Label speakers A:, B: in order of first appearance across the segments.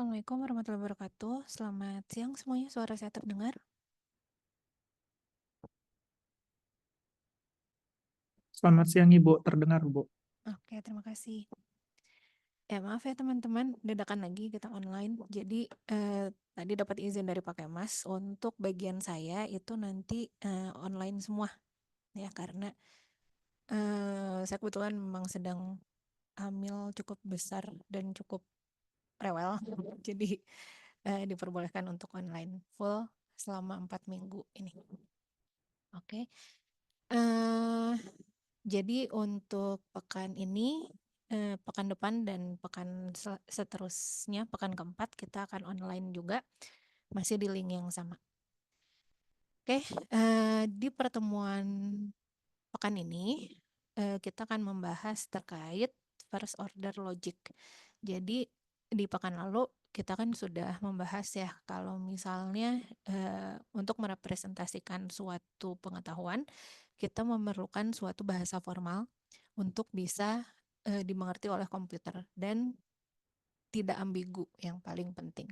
A: Assalamualaikum warahmatullahi wabarakatuh. Selamat siang semuanya, suara saya terdengar?
B: Selamat siang Ibu, terdengar Bu.
A: Oke, terima kasih. Ya maaf ya teman-teman, dadakan lagi kita online. Jadi tadi dapat izin dari Pak Kemas untuk bagian saya itu nanti online semua ya karena saya kebetulan memang sedang hamil cukup besar dan cukup rewel. Jadi diperbolehkan untuk online full selama 4 minggu ini. Oke. eh Jadi untuk pekan ini, pekan depan dan pekan seterusnya, pekan keempat kita akan online juga, masih di link yang sama. Oke, di pertemuan pekan ini kita akan membahas terkait first order logic. Jadi di pekan lalu kita kan sudah membahas ya kalau misalnya untuk merepresentasikan suatu pengetahuan kita memerlukan suatu bahasa formal untuk bisa dimengerti oleh komputer dan tidak ambigu yang paling penting.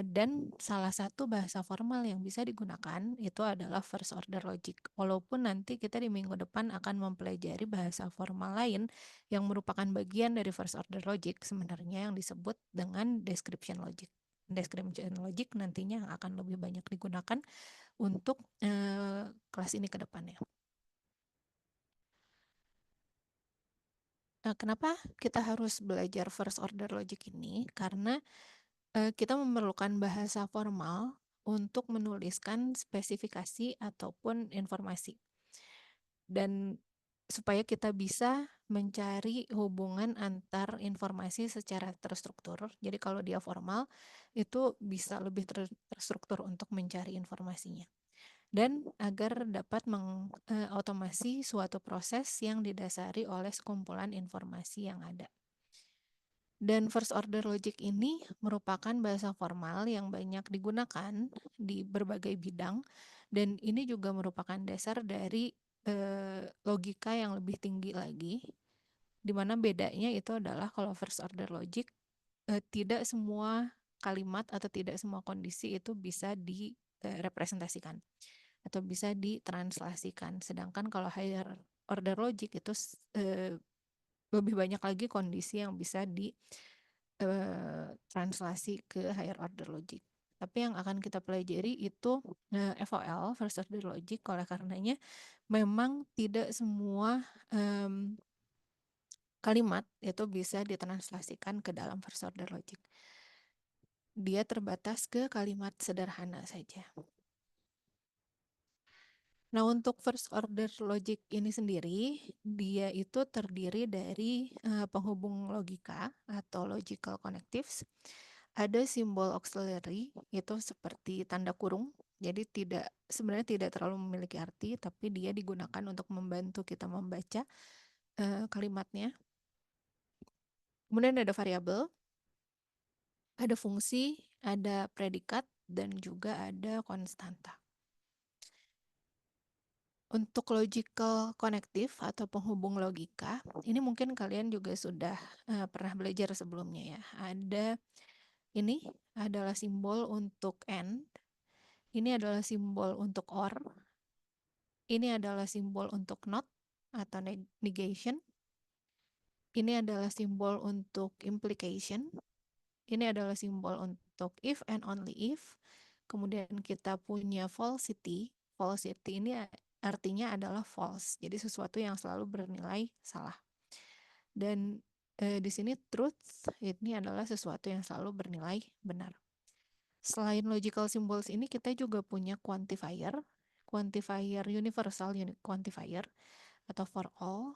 A: Dan salah satu bahasa formal yang bisa digunakan itu adalah first order logic. Walaupun nanti kita di minggu depan akan mempelajari bahasa formal lain yang merupakan bagian dari first order logic sebenarnya yang disebut dengan description logic. Description logic nantinya akan lebih banyak digunakan untuk kelas ini ke depannya. Kenapa kita harus belajar first order logic ini? Karena kita memerlukan bahasa formal untuk menuliskan spesifikasi ataupun informasi. Dan supaya kita bisa mencari hubungan antar informasi secara terstruktur. Jadi kalau dia formal, itu bisa lebih terstruktur untuk mencari informasinya. Dan agar dapat mengotomasi suatu proses yang didasari oleh sekumpulan informasi yang ada. Dan first order logic ini merupakan bahasa formal yang banyak digunakan di berbagai bidang dan ini juga merupakan dasar dari logika yang lebih tinggi lagi, di mana bedanya itu adalah kalau first order logic tidak semua kalimat atau tidak semua kondisi itu bisa direpresentasikan atau bisa ditranslasikan. Sedangkan kalau higher order logic itu lebih banyak lagi kondisi yang bisa translasi ke higher order logic. Tapi yang akan kita pelajari itu FOL, first order logic, oleh karenanya memang tidak semua kalimat itu bisa ditranslasikan ke dalam first order logic. Dia terbatas ke kalimat sederhana saja. Nah, untuk first order logic ini sendiri, dia itu terdiri dari penghubung logika atau logical connectives. Ada simbol auxiliary, itu seperti tanda kurung. Jadi sebenarnya tidak terlalu memiliki arti, tapi dia digunakan untuk membantu kita membaca kalimatnya. Kemudian ada variabel, ada fungsi, ada predikat, dan juga ada konstanta. Untuk logical connective atau penghubung logika, ini mungkin kalian juga sudah pernah belajar sebelumnya ya. Ini adalah simbol untuk and, ini adalah simbol untuk or, ini adalah simbol untuk not atau negation, ini adalah simbol untuk implication, ini adalah simbol untuk if and only if. Kemudian kita punya falsity. Falsity ini artinya adalah false. Jadi sesuatu yang selalu bernilai salah. Dan di sini truth ini adalah sesuatu yang selalu bernilai benar. Selain logical symbols ini kita juga punya quantifier. Quantifier universal quantifier atau for all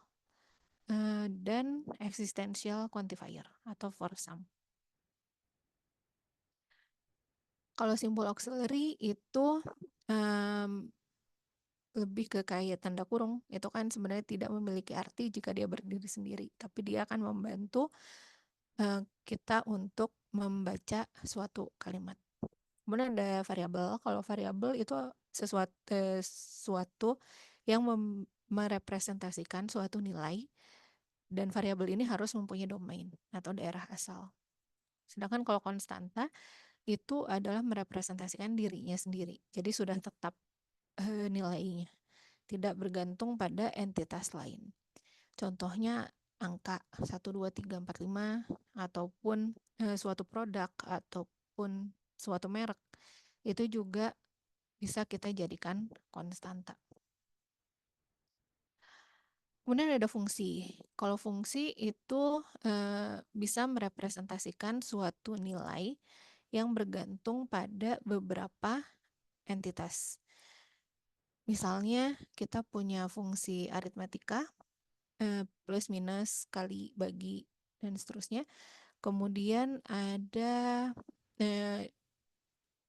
A: dan existential quantifier atau for some. Kalau simbol auxiliary itu lebih ke kayak tanda kurung, itu kan sebenarnya tidak memiliki arti jika dia berdiri sendiri, tapi dia akan membantu kita untuk membaca suatu kalimat. Kemudian ada variabel. Kalau variabel itu sesuatu yang merepresentasikan suatu nilai dan variabel ini harus mempunyai domain atau daerah asal. Sedangkan kalau konstanta itu adalah merepresentasikan dirinya sendiri. Jadi sudah tetap nilainya, tidak bergantung pada entitas lain. Contohnya angka 1, 2, 3, 4, 5 ataupun suatu produk ataupun suatu merek itu juga bisa kita jadikan konstanta. Kemudian ada fungsi. Kalau fungsi itu bisa merepresentasikan suatu nilai yang bergantung pada beberapa entitas. Misalnya kita punya fungsi aritmetika, plus minus, kali, bagi, dan seterusnya. Kemudian ada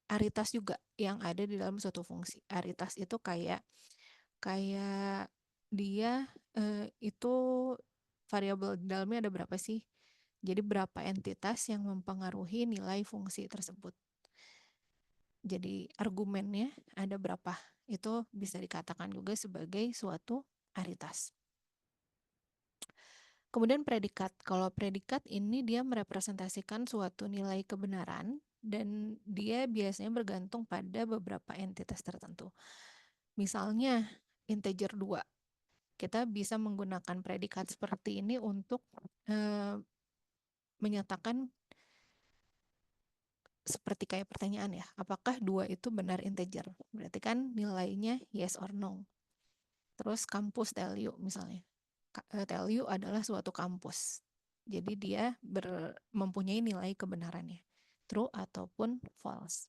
A: aritas juga yang ada di dalam suatu fungsi. Aritas itu kayak dia itu variabel di dalamnya ada berapa sih? Jadi berapa entitas yang mempengaruhi nilai fungsi tersebut. Jadi argumennya ada berapa. Itu bisa dikatakan juga sebagai suatu aritas. Kemudian predikat. Kalau predikat ini dia merepresentasikan suatu nilai kebenaran dan dia biasanya bergantung pada beberapa entitas tertentu. Misalnya integer 2. Kita bisa menggunakan predikat seperti ini untuk menyatakan seperti kayak pertanyaan ya, apakah 2 itu benar integer? Berarti kan nilainya yes or no. Terus kampus tell you misalnya. Tell you adalah suatu kampus. Jadi dia mempunyai nilai kebenarannya, true ataupun false.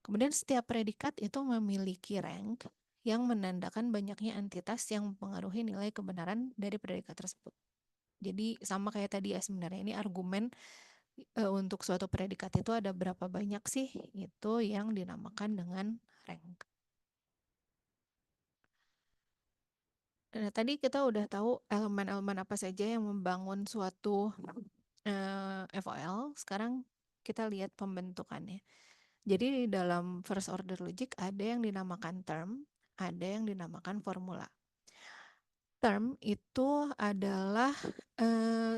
A: Kemudian setiap predikat itu memiliki rank yang menandakan banyaknya entitas yang mempengaruhi nilai kebenaran dari predikat tersebut. Jadi sama kayak tadi ya sebenarnya ini argumen untuk suatu predikat itu ada berapa banyak sih, itu yang dinamakan dengan rank. Nah, tadi kita udah tahu elemen-elemen apa saja yang membangun suatu FOL. Sekarang kita lihat pembentukannya. Jadi di dalam first order logic ada yang dinamakan term, ada yang dinamakan formula. Term itu adalah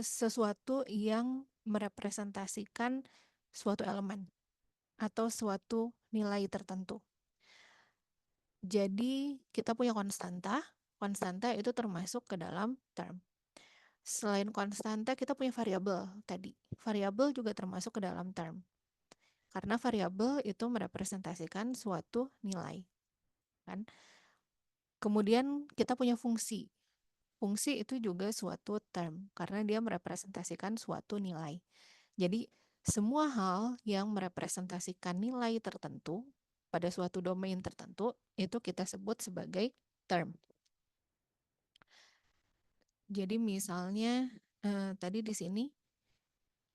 A: sesuatu yang merepresentasikan suatu elemen atau suatu nilai tertentu. Jadi kita punya konstanta, konstanta itu termasuk ke dalam term. Selain konstanta kita punya variabel tadi. Variabel juga termasuk ke dalam term. Karena variabel itu merepresentasikan suatu nilai, kan? Kemudian kita punya fungsi. Fungsi itu juga suatu term karena dia merepresentasikan suatu nilai. Jadi semua hal yang merepresentasikan nilai tertentu pada suatu domain tertentu itu kita sebut sebagai term. Jadi misalnya tadi di sini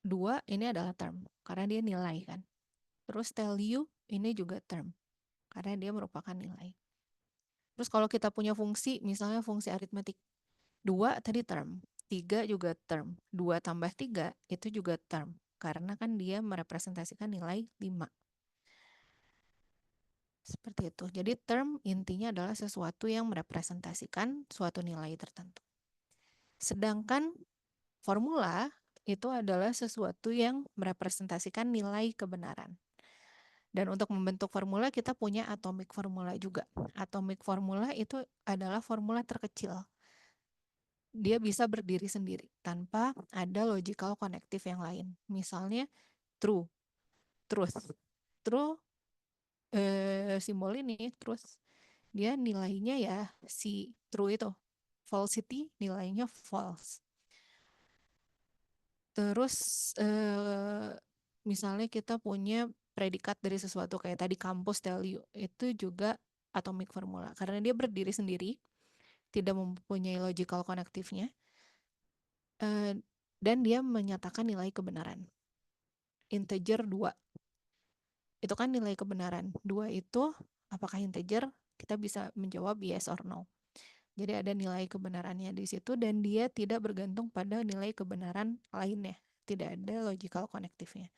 A: 2 ini adalah term karena dia nilai kan. Terus tell you ini juga term karena dia merupakan nilai. Terus kalau kita punya fungsi, misalnya fungsi aritmetik 2 tadi term, 3 juga term, 2 tambah 3 itu juga term karena kan dia merepresentasikan nilai 5. Seperti itu. Jadi term intinya adalah sesuatu yang merepresentasikan suatu nilai tertentu. Sedangkan formula itu adalah sesuatu yang merepresentasikan nilai kebenaran. Dan untuk membentuk formula kita punya atomic formula juga. Atomic formula itu adalah formula terkecil. Dia bisa berdiri sendiri tanpa ada logical connective yang lain. Misalnya true, truth. True simbol ini terus dia nilainya ya si true itu. Falsity nilainya false. Terus misalnya kita punya predikat dari sesuatu kayak tadi kampus tell you, itu juga atomic formula karena dia berdiri sendiri, tidak mempunyai logical connective-nya, dan dia menyatakan nilai kebenaran. Integer 2 itu kan nilai kebenaran. 2 itu apakah integer? Kita bisa menjawab yes or no. Jadi ada nilai kebenarannya di situ dan dia tidak bergantung pada nilai kebenaran lainnya. Tidak ada logical connective-nya.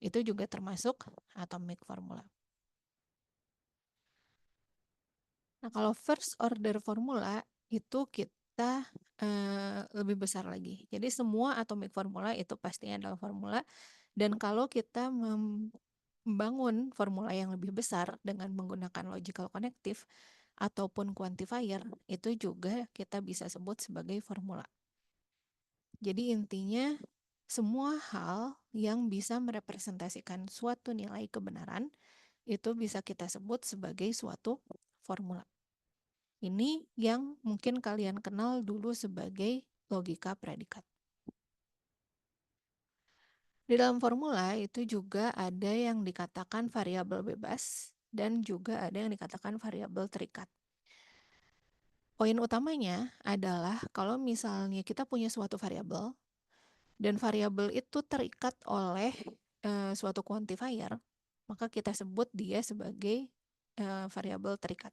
A: Itu juga termasuk atomic formula. Nah, kalau first order formula itu kita lebih besar lagi. Jadi semua atomic formula itu pastinya adalah formula, dan kalau kita membangun formula yang lebih besar dengan menggunakan logical connective ataupun quantifier, itu juga kita bisa sebut sebagai formula. Jadi intinya semua hal yang bisa merepresentasikan suatu nilai kebenaran itu bisa kita sebut sebagai suatu formula. Ini yang mungkin kalian kenal dulu sebagai logika predikat. Di dalam formula itu juga ada yang dikatakan variabel bebas dan juga ada yang dikatakan variabel terikat. Poin utamanya adalah kalau misalnya kita punya suatu variabel dan variabel itu terikat oleh suatu quantifier, maka kita sebut dia sebagai variabel terikat.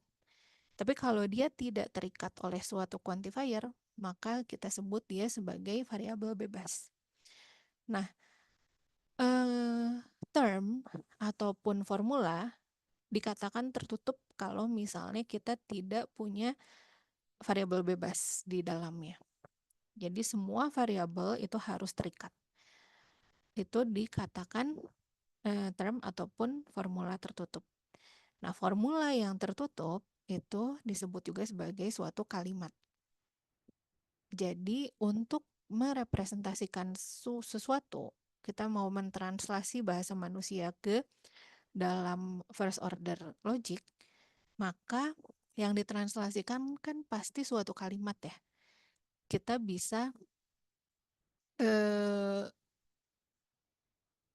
A: Tapi kalau dia tidak terikat oleh suatu quantifier, maka kita sebut dia sebagai variabel bebas. Nah, term ataupun formula dikatakan tertutup kalau misalnya kita tidak punya variabel bebas di dalamnya. Jadi semua variabel itu harus terikat. Itu dikatakan term ataupun formula tertutup. Nah, formula yang tertutup itu disebut juga sebagai suatu kalimat. Jadi untuk merepresentasikan sesuatu, kita mau mentranslasi bahasa manusia ke dalam first order logic, maka yang ditranslasikan kan pasti suatu kalimat ya. Kita bisa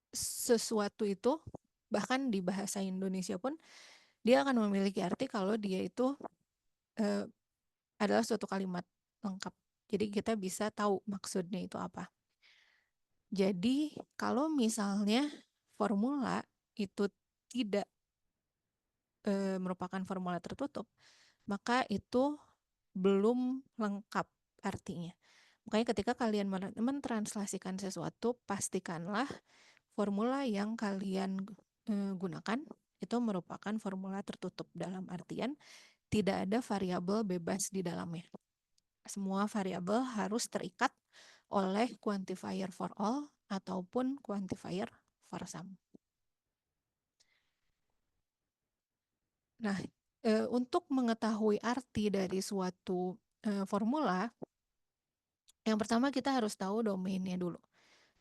A: sesuatu itu, bahkan di bahasa Indonesia pun dia akan memiliki arti kalau dia itu adalah suatu kalimat lengkap. Jadi kita bisa tahu maksudnya itu apa. Jadi kalau misalnya formula itu tidak merupakan formula tertutup, maka itu belum lengkap artinya. Makanya ketika kalian mentranslasikan sesuatu, pastikanlah formula yang kalian gunakan itu merupakan formula tertutup, dalam artian tidak ada variabel bebas di dalamnya. Semua variabel harus terikat oleh quantifier for all ataupun quantifier for some. Nah, untuk mengetahui arti dari suatu formula, yang pertama kita harus tahu domainnya dulu.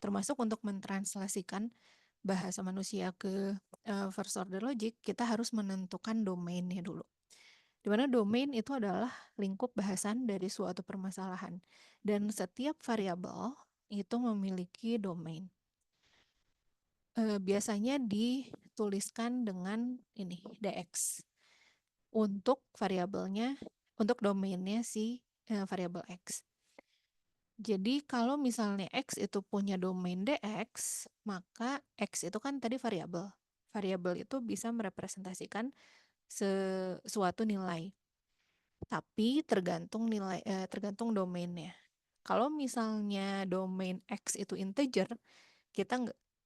A: Termasuk untuk mentranslasikan bahasa manusia ke first order logic, kita harus menentukan domainnya dulu. Di mana domain itu adalah lingkup bahasan dari suatu permasalahan. Dan setiap variabel itu memiliki domain. Biasanya dituliskan dengan ini, dx. Untuk variabelnya, untuk domainnya si variabel x. Jadi kalau misalnya x itu punya domain dx, maka x itu kan tadi variabel. Variabel itu bisa merepresentasikan sesuatu nilai. Tapi tergantung tergantung domainnya. Kalau misalnya domain x itu integer, kita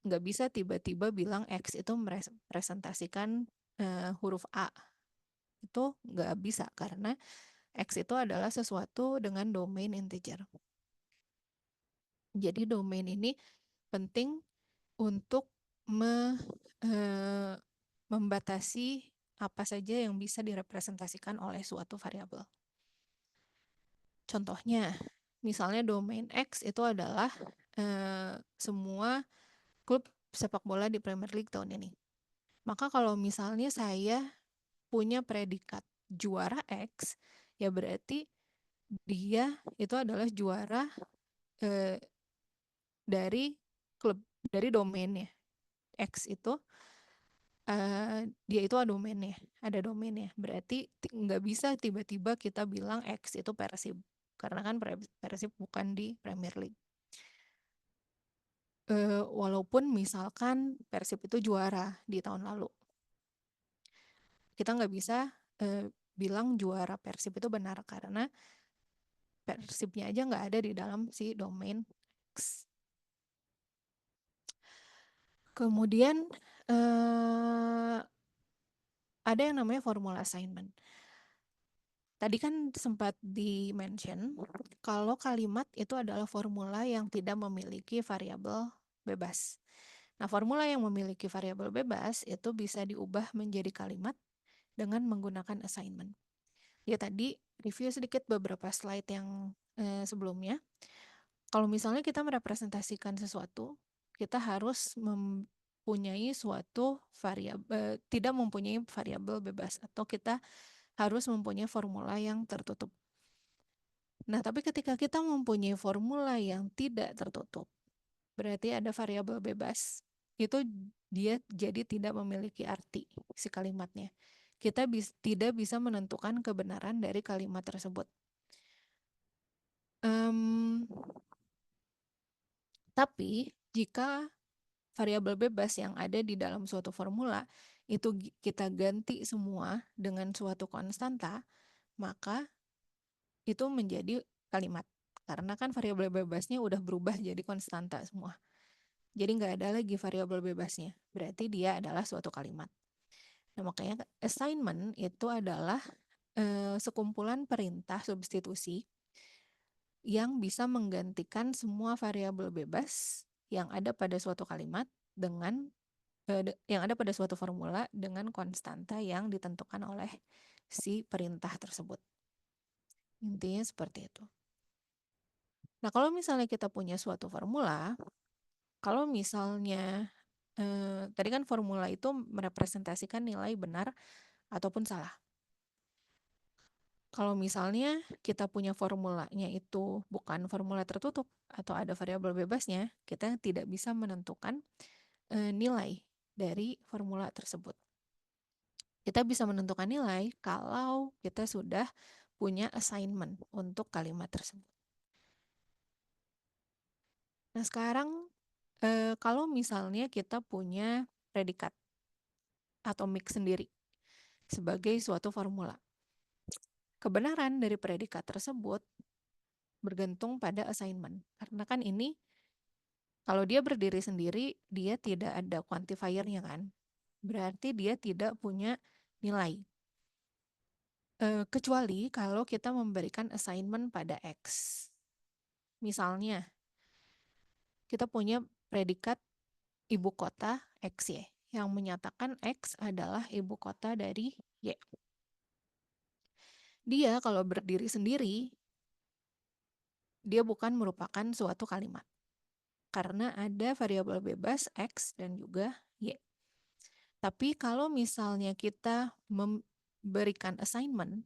A: nggak bisa tiba-tiba bilang x itu merepresentasikan huruf a. Itu nggak bisa karena x itu adalah sesuatu dengan domain integer. Jadi domain ini penting untuk membatasi apa saja yang bisa direpresentasikan oleh suatu variabel. Contohnya, misalnya domain X itu adalah semua klub sepak bola di Premier League tahun ini. Maka kalau misalnya saya punya predikat juara X, ya berarti dia itu adalah juara dari klub, dari domainnya. X itu dia itu ada domainnya. Berarti nggak bisa tiba-tiba kita bilang X itu Persib, karena kan Persib bukan di Premier League. Walaupun misalkan Persib itu juara di tahun lalu, kita nggak bisa bilang juara Persib itu benar karena Persibnya aja nggak ada di dalam si domain X. Kemudian ada yang namanya formula assignment. Tadi kan sempat di-mention kalau kalimat itu adalah formula yang tidak memiliki variabel bebas. Nah, formula yang memiliki variabel bebas itu bisa diubah menjadi kalimat dengan menggunakan assignment. Ya tadi review sedikit beberapa slide yang sebelumnya. Kalau misalnya kita merepresentasikan sesuatu, kita harus mempunyai suatu variabel, tidak mempunyai variabel bebas, atau kita harus mempunyai formula yang tertutup. Nah, tapi ketika kita mempunyai formula yang tidak tertutup, berarti ada variabel bebas. Itu dia jadi tidak memiliki arti si kalimatnya. Kita tidak bisa menentukan kebenaran dari kalimat tersebut. Tapi jika variabel bebas yang ada di dalam suatu formula itu kita ganti semua dengan suatu konstanta, maka itu menjadi kalimat. Karena kan variabel bebasnya udah berubah jadi konstanta semua. Jadi nggak ada lagi variabel bebasnya. Berarti dia adalah suatu kalimat. Nah, makanya assignment itu adalah sekumpulan perintah substitusi yang bisa menggantikan semua variabel bebas yang ada pada suatu kalimat dengan yang ada pada suatu formula dengan konstanta yang ditentukan oleh si perintah tersebut. Intinya seperti itu. Nah, kalau misalnya kita punya suatu formula, kalau misalnya tadi kan formula itu merepresentasikan nilai benar ataupun salah. Kalau misalnya kita punya formulanya itu bukan formula tertutup atau ada variabel bebasnya, kita tidak bisa menentukan nilai dari formula tersebut. Kita bisa menentukan nilai kalau kita sudah punya assignment untuk kalimat tersebut. Nah, sekarang kalau misalnya kita punya predikat atau mix sendiri sebagai suatu formula, kebenaran dari predikat tersebut bergantung pada assignment. Karena kan ini kalau dia berdiri sendiri, dia tidak ada quantifiernya kan. Berarti dia tidak punya nilai. Kecuali kalau kita memberikan assignment pada X. Misalnya, kita punya predikat ibu kota XY yang menyatakan X adalah ibu kota dari Y. Dia kalau berdiri sendiri, dia bukan merupakan suatu kalimat. Karena ada variabel bebas X dan juga Y. Tapi kalau misalnya kita memberikan assignment,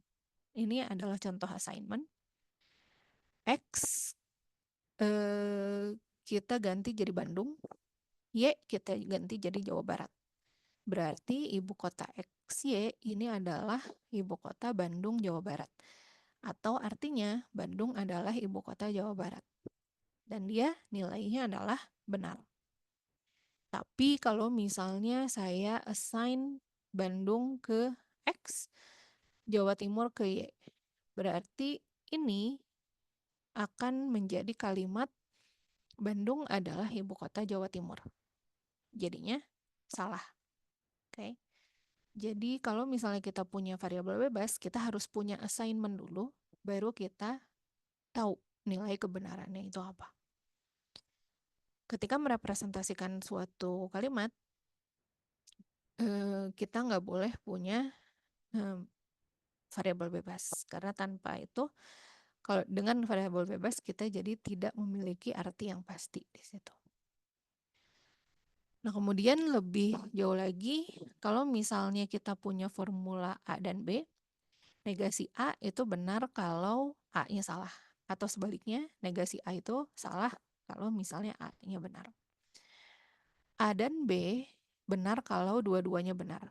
A: ini adalah contoh assignment, X kita ganti jadi Bandung, Y kita ganti jadi Jawa Barat. Berarti ibu kota XY ini adalah ibu kota Bandung, Jawa Barat. Atau artinya Bandung adalah ibu kota Jawa Barat. Dan dia nilainya adalah benar. Tapi kalau misalnya saya assign Bandung ke X, Jawa Timur ke Y, berarti ini akan menjadi kalimat Bandung adalah ibu kota Jawa Timur. Jadinya salah. Oke. Jadi kalau misalnya kita punya variabel bebas, kita harus punya assignment dulu, baru kita tahu nilai kebenarannya itu apa. Ketika merepresentasikan suatu kalimat, kita nggak boleh punya variabel bebas, karena tanpa itu, kalau dengan variabel bebas kita jadi tidak memiliki arti yang pasti di situ. Nah, kemudian lebih jauh lagi, kalau misalnya kita punya formula A dan B, negasi A itu benar kalau A-nya salah. Atau sebaliknya, negasi A itu salah kalau misalnya A-nya benar. A dan B benar kalau dua-duanya benar.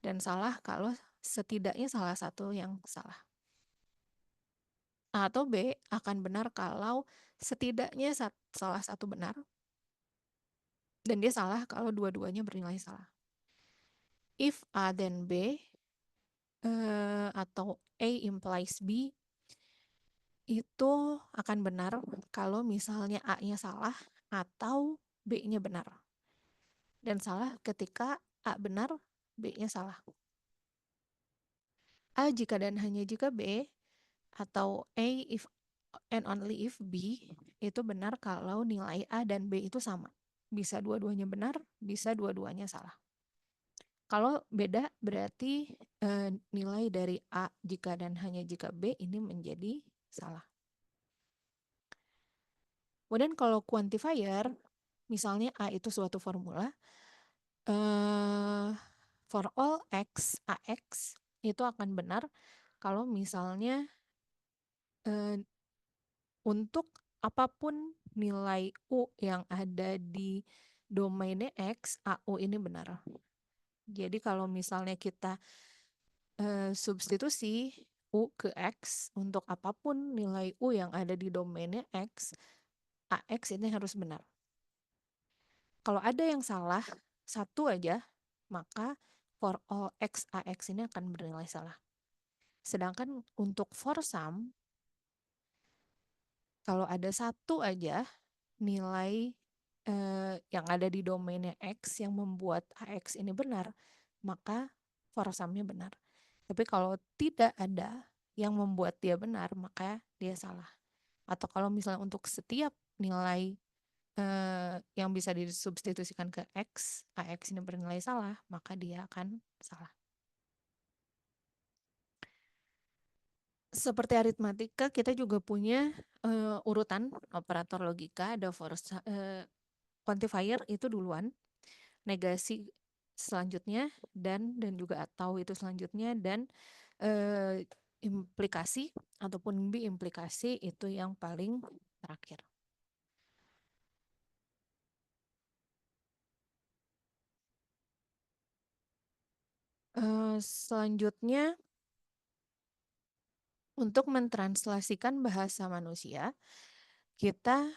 A: Dan salah kalau setidaknya salah satu yang salah. A atau B akan benar kalau setidaknya salah satu benar. Dan dia salah kalau dua-duanya bernilai salah. If A dan B atau A implies B itu akan benar kalau misalnya A-nya salah atau B-nya benar. Dan salah ketika A benar, B-nya salah. A jika dan hanya jika B, atau A if and only if B, itu benar kalau nilai A dan B itu sama. Bisa dua-duanya benar, bisa dua-duanya salah. Kalau beda berarti nilai dari A jika dan hanya jika B ini menjadi salah. Kemudian kalau quantifier, misalnya A itu suatu formula, for all X, AX itu akan benar kalau misalnya untuk apapun nilai U yang ada di domainnya X, AU ini benar. Jadi kalau misalnya kita substitusi U ke X untuk apapun nilai U yang ada di domainnya X, AX ini harus benar. Kalau ada yang salah, satu aja, maka for all X, AX ini akan bernilai salah. Sedangkan untuk for sum, kalau ada satu aja nilai yang ada di domainnya X yang membuat AX ini benar, maka for sum-nya benar. Tapi kalau tidak ada yang membuat dia benar, maka dia salah. Atau kalau misalnya untuk setiap nilai yang bisa disubstitusikan ke X, AX ini bernilai salah, maka dia akan salah. Seperti aritmatika, kita juga punya urutan operator logika, ada quantifier itu duluan, negasi selanjutnya, dan juga atau itu selanjutnya, dan implikasi ataupun biimplikasi itu yang paling terakhir. Selanjutnya, untuk mentranslasikan bahasa manusia, kita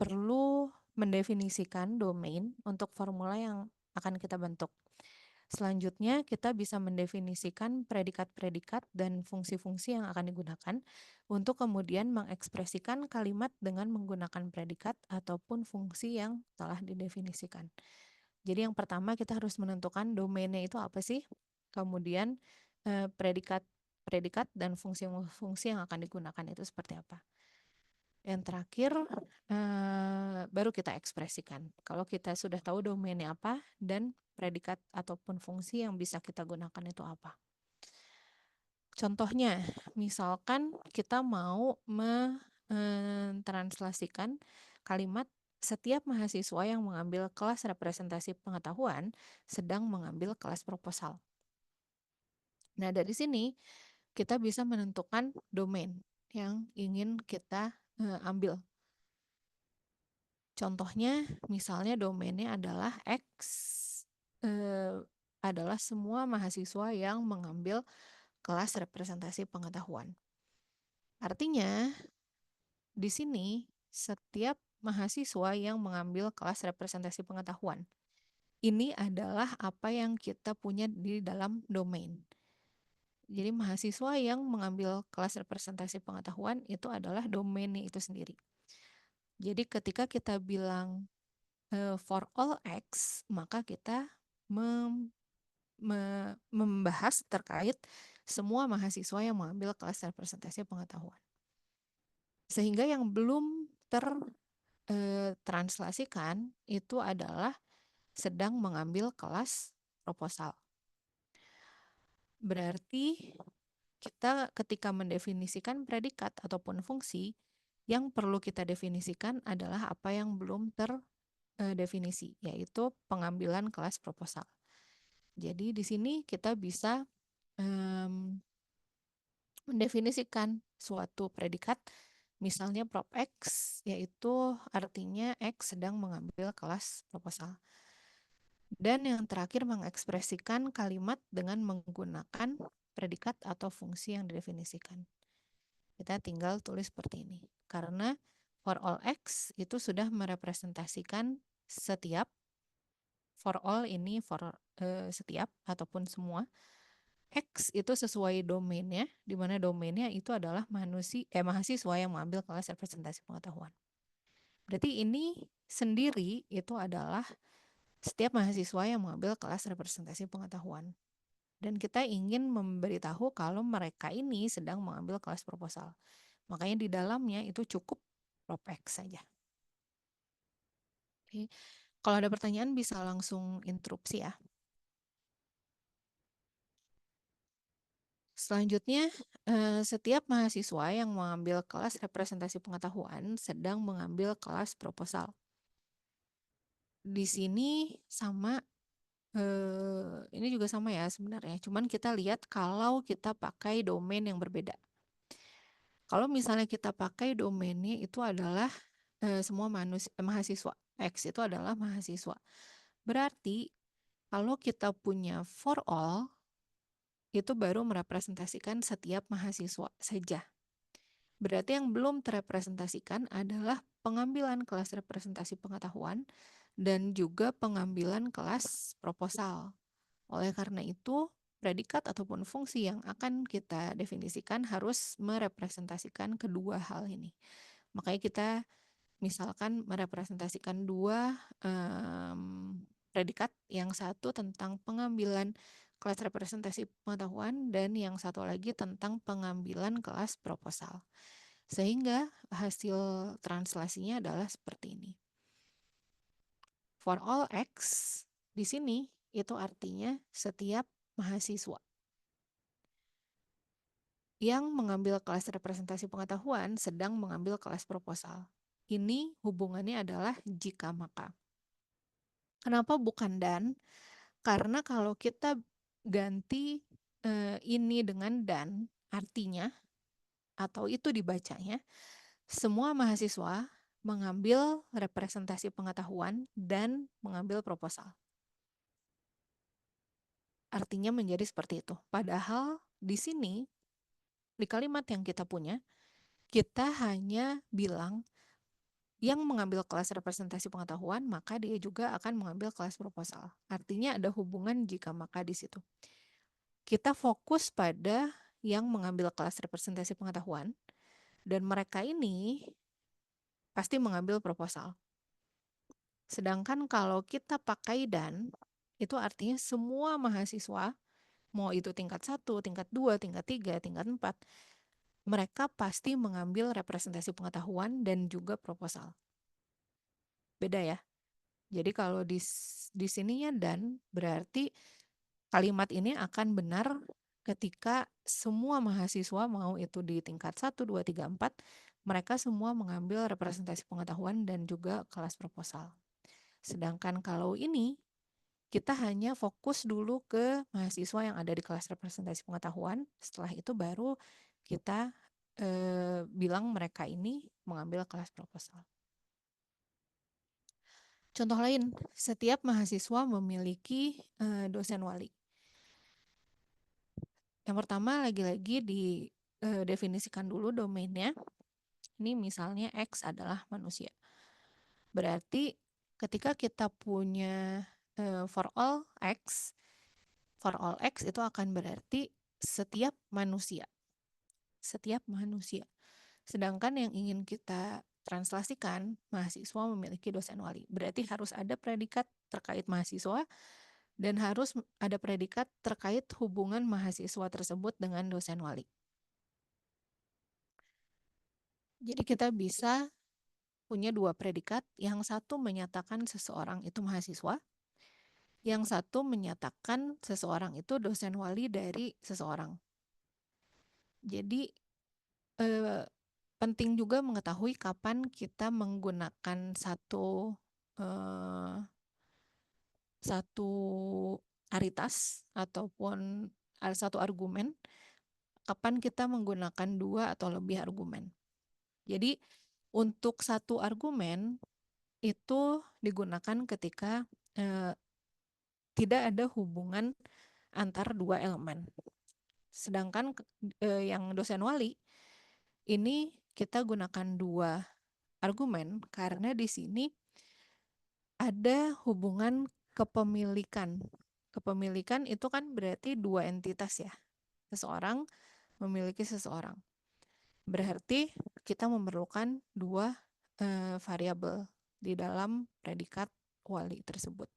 A: perlu mendefinisikan domain untuk formula yang akan kita bentuk. Selanjutnya, kita bisa mendefinisikan predikat-predikat dan fungsi-fungsi yang akan digunakan untuk kemudian mengekspresikan kalimat dengan menggunakan predikat ataupun fungsi yang telah didefinisikan. Jadi yang pertama kita harus menentukan domainnya itu apa sih, kemudian predikat dan fungsi-fungsi yang akan digunakan itu seperti apa. Yang terakhir baru kita ekspresikan. Kalau kita sudah tahu domainnya apa dan predikat ataupun fungsi yang bisa kita gunakan itu apa. Contohnya, misalkan kita mau mentranslasikan kalimat setiap mahasiswa yang mengambil kelas representasi pengetahuan sedang mengambil kelas proposal. Nah, dari sini kita bisa menentukan domain yang ingin kita ambil. Contohnya, misalnya domainnya adalah X, adalah semua mahasiswa yang mengambil kelas representasi pengetahuan. Artinya, di sini setiap mahasiswa yang mengambil kelas representasi pengetahuan, ini adalah apa yang kita punya di dalam domain. Jadi mahasiswa yang mengambil kelas representasi pengetahuan itu adalah domainnya itu sendiri. Jadi ketika kita bilang for all X, maka kita membahas terkait semua mahasiswa yang mengambil kelas representasi pengetahuan. Sehingga yang belum tertranslasikan itu adalah sedang mengambil kelas proposal. Berarti kita ketika mendefinisikan predikat ataupun fungsi, yang perlu kita definisikan adalah apa yang belum terdefinisi, yaitu pengambilan kelas proposal. Jadi di sini kita bisa mendefinisikan suatu predikat, misalnya prop X, yaitu artinya X sedang mengambil kelas proposal. Dan yang terakhir mengekspresikan kalimat dengan menggunakan predikat atau fungsi yang didefinisikan. Kita tinggal tulis seperti ini. Karena for all X itu sudah merepresentasikan setiap, for all ini for setiap ataupun semua. X itu sesuai domainnya, di mana domainnya itu adalah mahasiswa yang mengambil kelas representasi pengetahuan. Berarti ini sendiri itu adalah setiap mahasiswa yang mengambil kelas representasi pengetahuan. Dan kita ingin memberitahu kalau mereka ini sedang mengambil kelas proposal. Makanya di dalamnya itu cukup prop X saja. Oke. Kalau ada pertanyaan bisa langsung interupsi ya. Selanjutnya, setiap mahasiswa yang mengambil kelas representasi pengetahuan sedang mengambil kelas proposal. Di sini sama, ini juga sama ya sebenarnya. Cuman kita lihat kalau kita pakai domain yang berbeda. Kalau misalnya kita pakai domainnya itu adalah semua mahasiswa, X itu adalah mahasiswa. Berarti kalau kita punya for all, itu baru merepresentasikan setiap mahasiswa saja. Berarti yang belum terrepresentasikan adalah pengambilan kelas representasi pengetahuan dan juga pengambilan kelas proposal. Oleh karena itu, predikat ataupun fungsi yang akan kita definisikan harus merepresentasikan kedua hal ini. Makanya kita misalkan merepresentasikan dua predikat, yang satu tentang pengambilan kelas representasi pengetahuan dan yang satu lagi tentang pengambilan kelas proposal. Sehingga hasil translasinya adalah seperti ini. For all X di sini itu artinya setiap mahasiswa yang mengambil kelas representasi pengetahuan sedang mengambil kelas proposal. Ini hubungannya adalah jika maka. Kenapa bukan dan? Karena kalau kita ganti ini dengan dan, artinya atau itu dibacanya, semua mahasiswa mengambil representasi pengetahuan dan mengambil proposal. Artinya menjadi seperti itu. Padahal di sini, di kalimat yang kita punya, kita hanya bilang yang mengambil kelas representasi pengetahuan, maka dia juga akan mengambil kelas proposal. Artinya ada hubungan jika maka di situ. Kita fokus pada yang mengambil kelas representasi pengetahuan, dan mereka ini pasti mengambil proposal. Sedangkan kalau kita pakai dan, itu artinya semua mahasiswa, mau itu tingkat 1, tingkat 2, tingkat 3, tingkat 4, mereka pasti mengambil representasi pengetahuan dan juga proposal. Beda ya. Jadi kalau di sininya dan, berarti kalimat ini akan benar ketika semua mahasiswa, mau itu di tingkat 1, 2, 3, 4, mereka semua mengambil representasi pengetahuan dan juga kelas proposal. Sedangkan kalau ini, kita hanya fokus dulu ke mahasiswa yang ada di kelas representasi pengetahuan, setelah itu baru kita bilang mereka ini mengambil kelas proposal. Contoh lain, setiap mahasiswa memiliki dosen wali. Yang pertama lagi-lagi didefinisikan dulu domainnya. Ini misalnya X adalah manusia. Berarti ketika kita punya for all X itu akan berarti setiap manusia. Setiap manusia. Sedangkan yang ingin kita translasikan, mahasiswa memiliki dosen wali. Berarti harus ada predikat terkait mahasiswa dan harus ada predikat terkait hubungan mahasiswa tersebut dengan dosen wali. Jadi kita bisa punya dua predikat, yang satu menyatakan seseorang itu mahasiswa, yang satu menyatakan seseorang itu dosen wali dari seseorang. Jadi penting juga mengetahui kapan kita menggunakan satu aritas ataupun satu argumen, kapan kita menggunakan dua atau lebih argumen. Jadi untuk satu argumen itu digunakan ketika tidak ada hubungan antar dua elemen. Sedangkan yang dosen wali ini kita gunakan dua argumen karena di sini ada hubungan kepemilikan. Kepemilikan itu kan berarti dua entitas ya. Seseorang memiliki seseorang. Berarti kita memerlukan dua variabel di dalam predikat wali tersebut.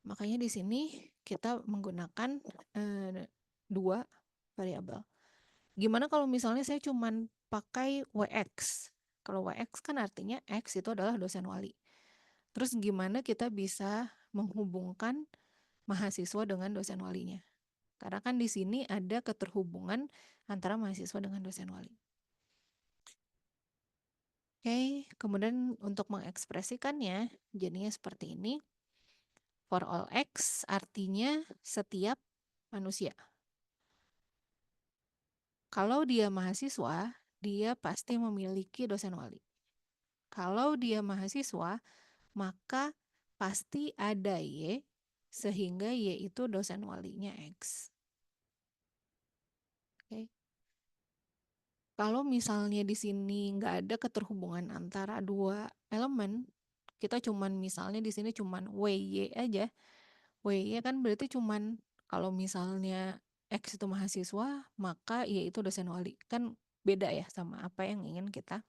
A: Makanya di sini kita menggunakan dua variabel. Gimana kalau misalnya saya cuman pakai WX? Kalau WX kan artinya X itu adalah dosen wali. Terus gimana kita bisa menghubungkan mahasiswa dengan dosen walinya? Karena kan di sini ada keterhubungan antara mahasiswa dengan dosen wali. Oke, kemudian untuk mengekspresikannya jadinya seperti ini. For all X artinya setiap manusia. Kalau dia mahasiswa, dia pasti memiliki dosen wali. Kalau dia mahasiswa, maka pasti ada Y, sehingga Y itu dosen walinya X. Oke. Kalau misalnya di sini nggak ada keterhubungan antara dua elemen, kita cuman misalnya di sini cuman WY aja. WY kan berarti cuman kalau misalnya X itu mahasiswa, maka Y itu dosen wali. Kan beda ya sama apa yang ingin kita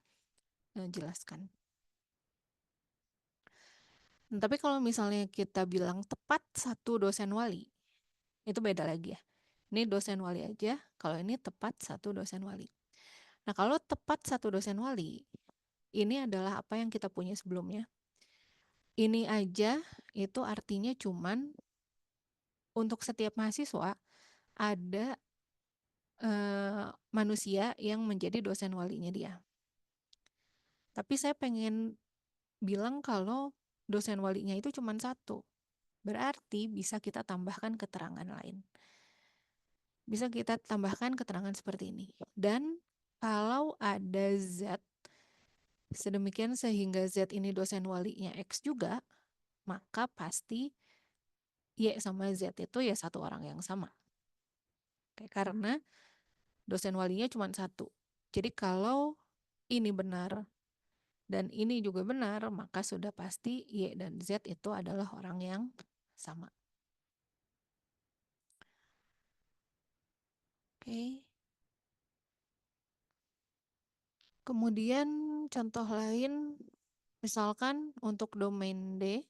A: jelaskan. Tapi kalau misalnya kita bilang tepat satu dosen wali, itu beda lagi ya. Ini dosen wali aja, kalau ini tepat satu dosen wali. Nah, kalau tepat satu dosen wali, ini adalah apa yang kita punya sebelumnya. Ini aja itu artinya cuman untuk setiap mahasiswa ada manusia yang menjadi dosen walinya dia. Tapi saya pengen bilang kalau dosen walinya itu cuma satu. Berarti bisa kita tambahkan keterangan lain. Bisa kita tambahkan keterangan seperti ini. Dan kalau ada Z, sedemikian sehingga Z ini dosen walinya X juga, maka pasti Y sama Z itu ya satu orang yang sama. Oke, karena dosen walinya cuma satu. Jadi kalau ini benar dan ini juga benar, maka sudah pasti Y dan Z itu adalah orang yang sama. Oke. Kemudian contoh lain, misalkan untuk domain D,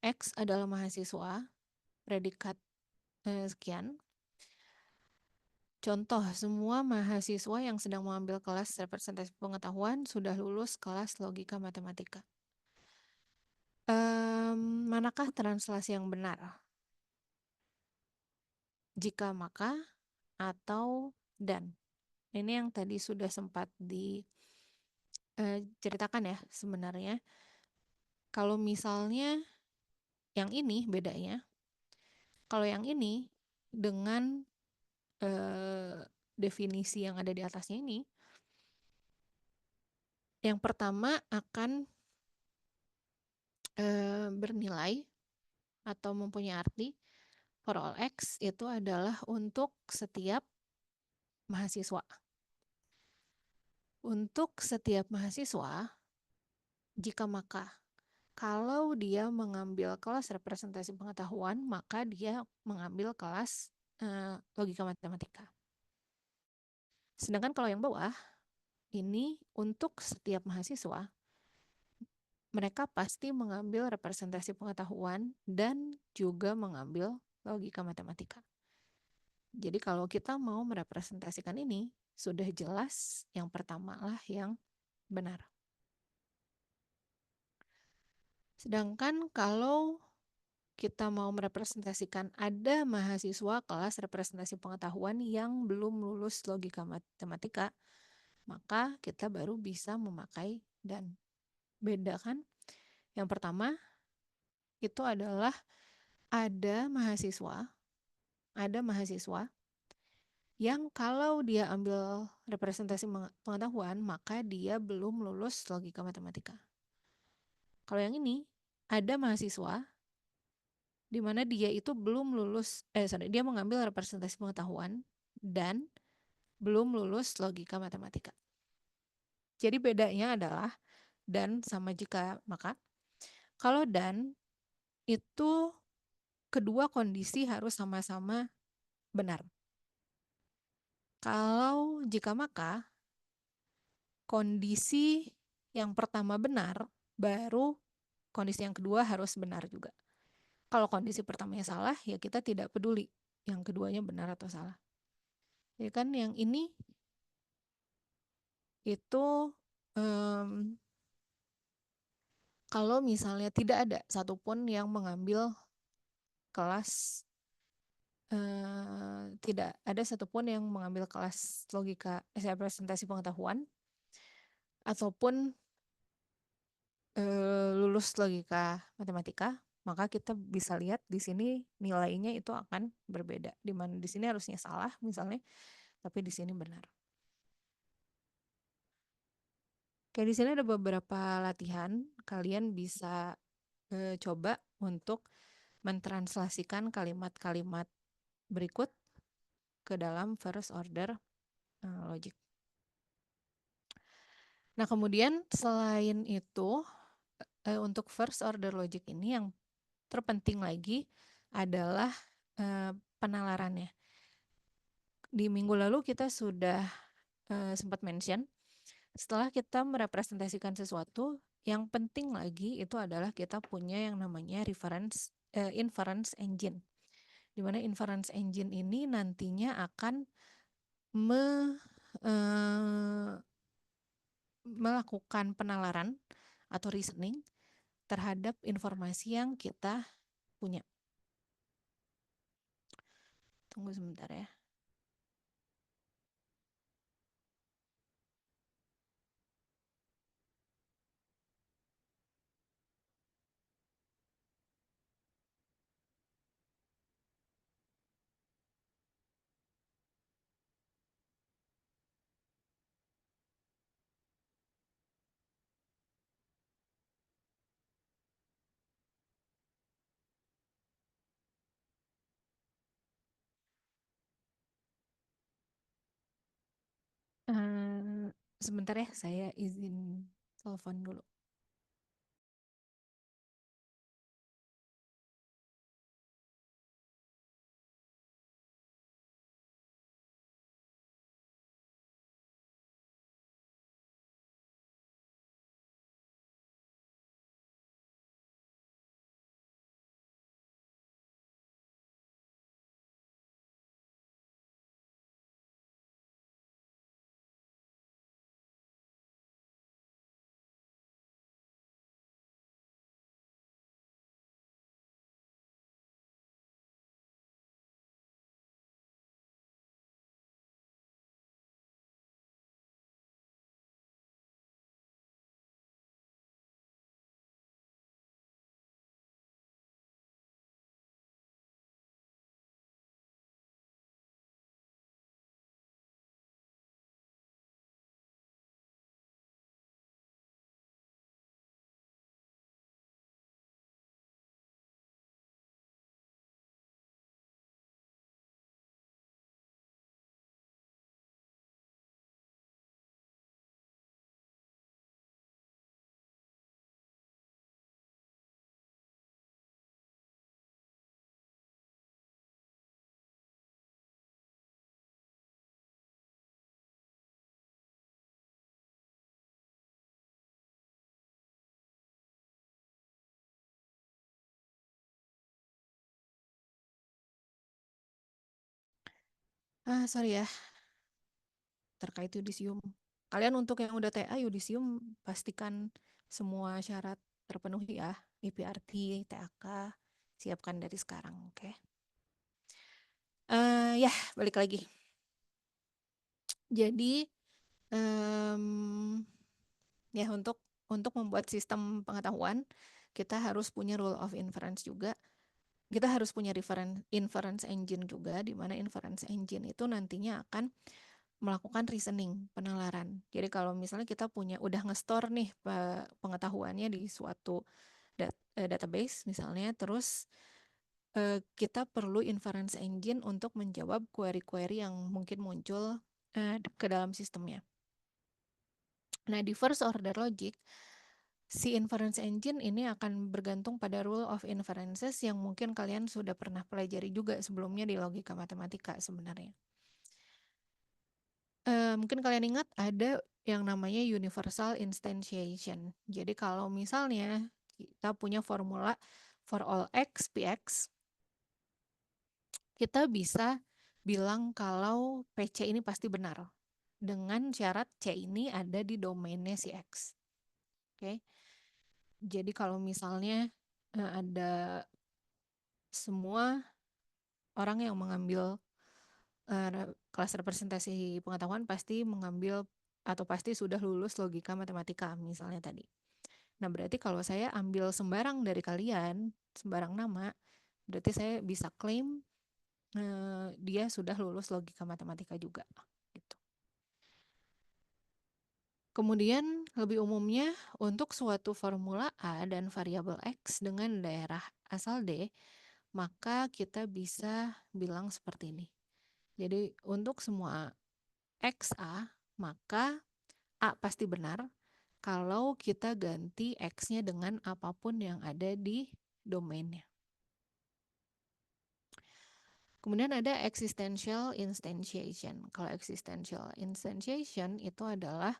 A: X adalah mahasiswa, predikat sekian. Contoh, semua mahasiswa yang sedang mengambil kelas representasi pengetahuan sudah lulus kelas logika matematika. Manakah translasi yang benar? Jika maka atau dan. Ini yang tadi sudah sempat diceritakan ya sebenarnya. Kalau misalnya yang ini bedanya, kalau yang ini dengan definisi yang ada di atasnya ini, yang pertama akan bernilai atau mempunyai arti for all X itu adalah untuk setiap mahasiswa. Untuk setiap mahasiswa, jika maka kalau dia mengambil kelas representasi pengetahuan, maka dia mengambil kelas logika matematika. Sedangkan kalau yang bawah, ini untuk setiap mahasiswa, mereka pasti mengambil representasi pengetahuan dan juga mengambil logika matematika. Jadi kalau kita mau merepresentasikan ini, sudah jelas yang pertama lah yang benar. Sedangkan kalau kita mau merepresentasikan ada mahasiswa kelas representasi pengetahuan yang belum lulus logika matematika, maka kita baru bisa memakai dan. Beda kan? Yang pertama itu adalah ada mahasiswa yang kalau dia ambil representasi pengetahuan, maka dia belum lulus logika matematika. Kalau yang ini, ada mahasiswa di mana dia itu belum lulus, dia mengambil representasi pengetahuan dan belum lulus logika matematika. Jadi bedanya adalah dan sama jika maka. Kalau dan itu kedua kondisi harus sama-sama benar. Kalau jika maka, kondisi yang pertama benar, baru kondisi yang kedua harus benar juga. Kalau kondisi pertamanya salah, ya kita tidak peduli yang keduanya benar atau salah. Ya kan yang ini itu kalau misalnya tidak ada satupun yang mengambil kelas, tidak ada satupun yang mengambil kelas logika representasi pengetahuan ataupun lulus logika matematika, maka kita bisa lihat di sini nilainya itu akan berbeda. Di mana di sini harusnya salah misalnya, tapi di sini benar. Kayak di sini ada beberapa latihan, kalian bisa coba untuk mentranslasikan kalimat-kalimat berikut ke dalam first order logic. Nah, kemudian selain itu untuk first order logic ini yang terpenting lagi adalah penalarannya. Di minggu lalu kita sudah sempat mention, setelah kita merepresentasikan sesuatu, yang penting lagi itu adalah kita punya yang namanya inference engine. Di mana inference engine ini nantinya akan melakukan penalaran atau reasoning terhadap informasi yang kita punya. Tunggu sebentar ya. Sebentar ya, saya izin telepon dulu. Sorry ya, terkait yudisium. Kalian untuk yang udah TA yudisium pastikan semua syarat terpenuhi ya. IPRT, TAK, siapkan dari sekarang, oke? Ya, balik lagi. Jadi, ya untuk membuat sistem pengetahuan, kita harus punya rule of inference juga. Kita harus punya inference engine juga, di mana inference engine itu nantinya akan melakukan reasoning, penalaran. Jadi kalau misalnya kita udah nge-store nih pengetahuannya di suatu database misalnya, terus kita perlu inference engine untuk menjawab query-query yang mungkin muncul ke dalam sistemnya. Nah, di first order logic, si inference engine ini akan bergantung pada rule of inferences yang mungkin kalian sudah pernah pelajari juga sebelumnya di logika matematika sebenarnya. Mungkin kalian ingat ada yang namanya universal instantiation. Jadi kalau misalnya kita punya formula for all X, PX, kita bisa bilang kalau PC ini pasti benar dengan syarat C ini ada di domainnya si X. Oke. Jadi kalau misalnya ada semua orang yang mengambil kelas representasi pengetahuan pasti mengambil atau pasti sudah lulus logika matematika misalnya tadi. Nah, berarti kalau saya ambil sembarang dari kalian, sembarang nama, berarti saya bisa klaim dia sudah lulus logika matematika juga. Gitu. Kemudian lebih umumnya untuk suatu formula A dan variabel X dengan daerah asal D, maka kita bisa bilang seperti ini. Jadi untuk semua XA, maka A pasti benar kalau kita ganti X-nya dengan apapun yang ada di domainnya. Kemudian ada existential instantiation. Kalau existential instantiation itu adalah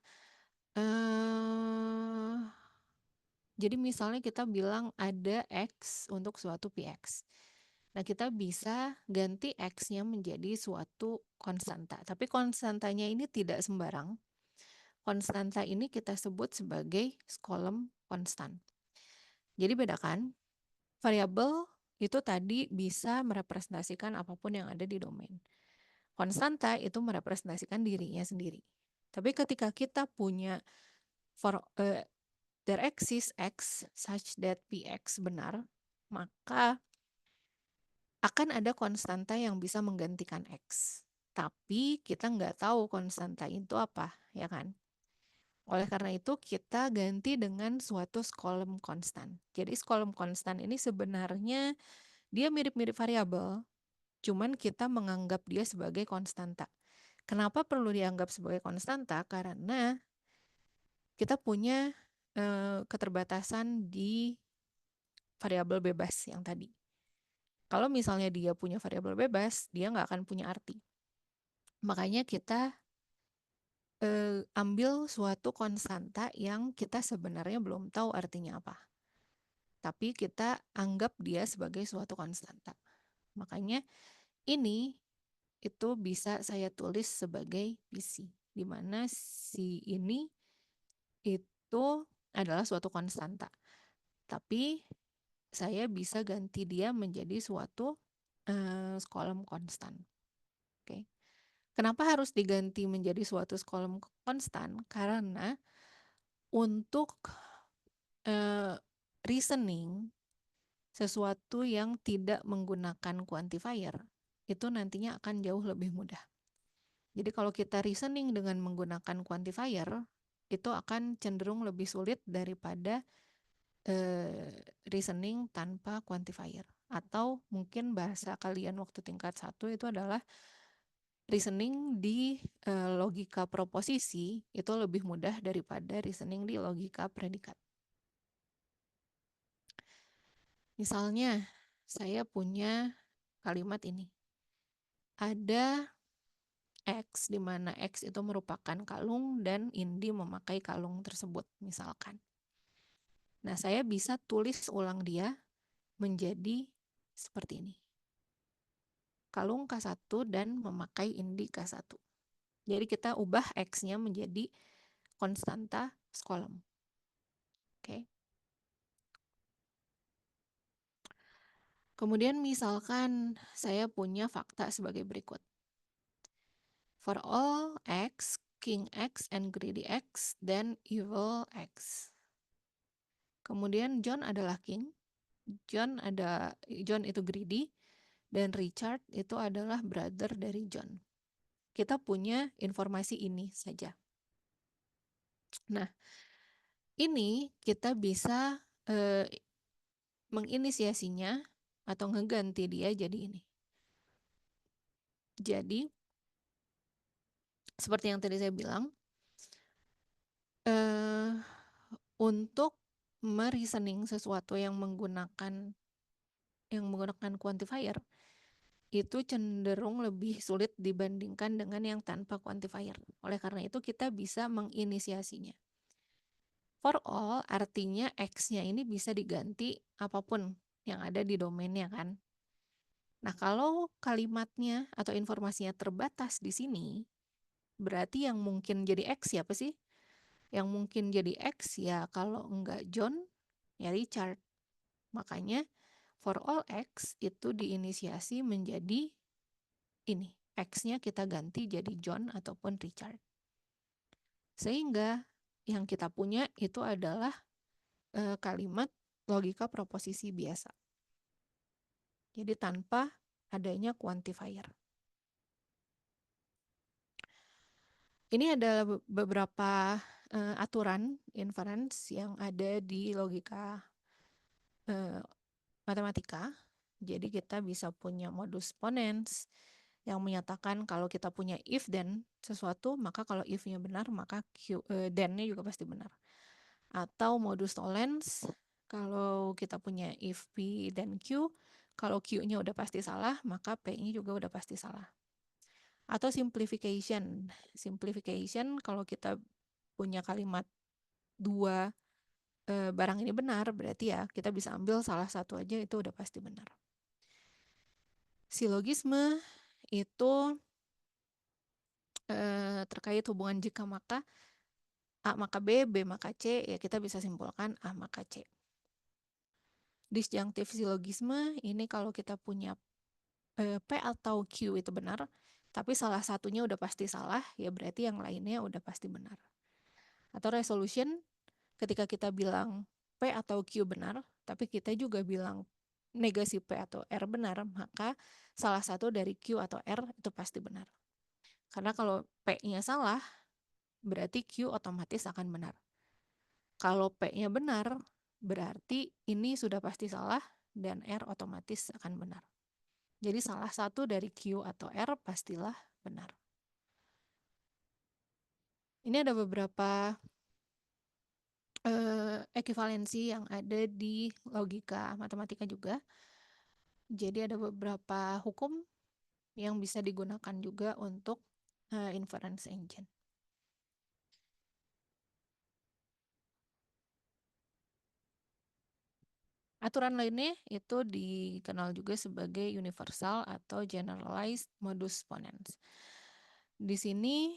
A: jadi misalnya kita bilang ada X untuk suatu PX. Nah, kita bisa ganti X-nya menjadi suatu konstanta. Tapi konstantanya ini tidak sembarang. Konstanta ini kita sebut sebagai Skolem konstan. Jadi bedakan, variabel itu tadi bisa merepresentasikan apapun yang ada di domain. Konstanta itu merepresentasikan dirinya sendiri. Tapi ketika kita punya there exists X such that Px benar, maka akan ada konstanta yang bisa menggantikan X. Tapi kita nggak tahu konstanta itu apa, ya kan? Oleh karena itu kita ganti dengan suatu Skolem konstan. Jadi Skolem konstan ini sebenarnya dia mirip-mirip variabel, cuman kita menganggap dia sebagai konstanta. Kenapa perlu dianggap sebagai konstanta? Karena kita punya keterbatasan di variabel bebas yang tadi. Kalau misalnya dia punya variabel bebas, dia nggak akan punya arti. Makanya kita ambil suatu konstanta yang kita sebenarnya belum tahu artinya apa. Tapi kita anggap dia sebagai suatu konstanta. Makanya ini itu bisa saya tulis sebagai PC, di mana si ini itu adalah suatu konstanta. Tapi saya bisa ganti dia menjadi suatu Skolem konstan. Oke. Kenapa harus diganti menjadi suatu Skolem konstan? Karena untuk reasoning sesuatu yang tidak menggunakan quantifier itu nantinya akan jauh lebih mudah. Jadi kalau kita reasoning dengan menggunakan quantifier itu akan cenderung lebih sulit daripada reasoning tanpa quantifier. Atau mungkin bahasa kalian waktu tingkat 1 itu adalah reasoning di logika proposisi itu lebih mudah daripada reasoning di logika predikat. Misalnya, saya punya kalimat ini. Ada X, di mana X itu merupakan kalung dan Indi memakai kalung tersebut, misalkan. Nah, saya bisa tulis ulang dia menjadi seperti ini. Kalung K1 dan memakai Indi K1. Jadi kita ubah X-nya menjadi konstanta Skolem. Oke. Kemudian misalkan saya punya fakta sebagai berikut. For all X, King X and greedy X, then evil X. Kemudian John adalah king, John itu greedy, dan Richard itu adalah brother dari John. Kita punya informasi ini saja. Nah, ini kita bisa menginisiasinya atau ngeganti dia jadi ini. Jadi, seperti yang tadi saya bilang, untuk mereasoning sesuatu yang menggunakan quantifier itu cenderung lebih sulit dibandingkan dengan yang tanpa quantifier. Oleh karena itu kita bisa menginisiasinya. For all artinya X-nya ini bisa diganti apapun yang ada di domainnya kan. Nah, kalau kalimatnya atau informasinya terbatas di sini, berarti yang mungkin jadi X siapa sih? Yang mungkin jadi X ya kalau enggak John, ya Richard. Makanya for all X itu diinisiasi menjadi ini. X-nya kita ganti jadi John ataupun Richard. Sehingga yang kita punya itu adalah kalimat logika proposisi biasa. Jadi tanpa adanya quantifier. Ini ada beberapa aturan inference yang ada di logika matematika. Jadi kita bisa punya modus ponens yang menyatakan kalau kita punya if then sesuatu, maka kalau if-nya benar, maka then-nya juga pasti benar. Atau modus tollens, kalau kita punya if P dan Q, kalau Q-nya udah pasti salah, maka P-nya juga udah pasti salah. Atau simplification. Simplification kalau kita punya kalimat dua barang ini benar, berarti ya kita bisa ambil salah satu aja itu udah pasti benar. Silogisme itu terkait hubungan jika maka A maka B, B maka C, ya kita bisa simpulkan A maka C. Disjunctive silogisme ini kalau kita punya P atau Q itu benar, tapi salah satunya udah pasti salah, ya berarti yang lainnya udah pasti benar. Atau resolution, ketika kita bilang P atau Q benar, tapi kita juga bilang negasi P atau R benar, maka salah satu dari Q atau R itu pasti benar. Karena kalau P-nya salah, berarti Q otomatis akan benar. Kalau P-nya benar, berarti ini sudah pasti salah dan R otomatis akan benar. Jadi salah satu dari Q atau R pastilah benar. Ini ada beberapa ekivalensi yang ada di logika matematika juga. Jadi ada beberapa hukum yang bisa digunakan juga untuk inference engine. Aturan lainnya itu dikenal juga sebagai universal atau generalized modus ponens. Di sini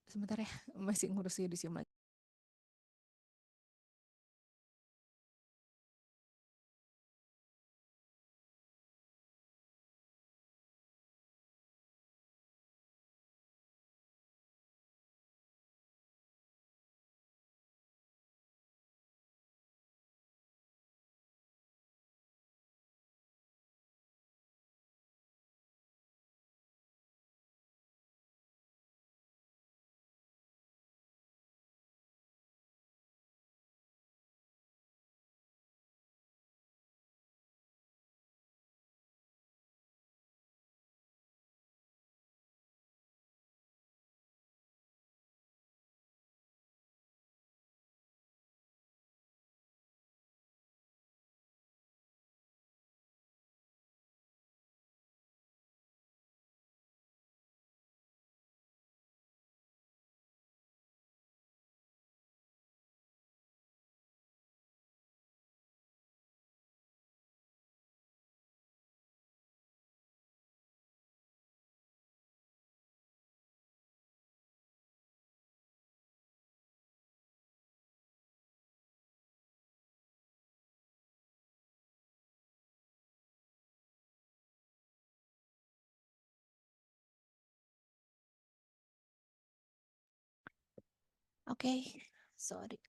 A: sebentar ya, masih ngurus yudisium lagi. Oke, sorry.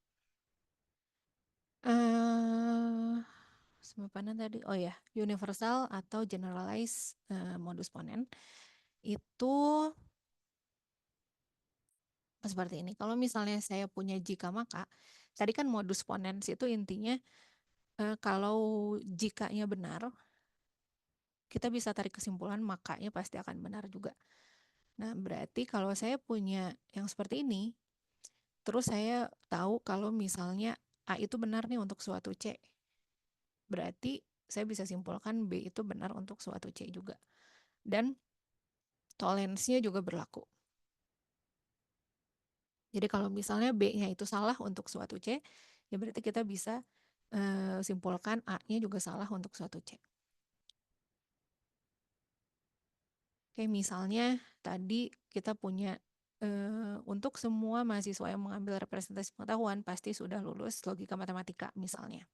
A: Sampai mana tadi? Oh ya, universal atau generalized modus ponens itu seperti ini. Kalau misalnya saya punya jika maka, tadi kan modus ponens itu intinya kalau jikanya benar, kita bisa tarik kesimpulan makanya pasti akan benar juga. Nah, berarti kalau saya punya yang seperti ini, terus saya tahu kalau misalnya A itu benar nih untuk suatu C, berarti saya bisa simpulkan B itu benar untuk suatu C juga. Dan toleransinya juga berlaku. Jadi kalau misalnya B-nya itu salah untuk suatu C, ya berarti kita bisa simpulkan A-nya juga salah untuk suatu C. Oke, misalnya tadi kita punya untuk semua mahasiswa yang mengambil representasi pengetahuan pasti sudah lulus logika matematika misalnya.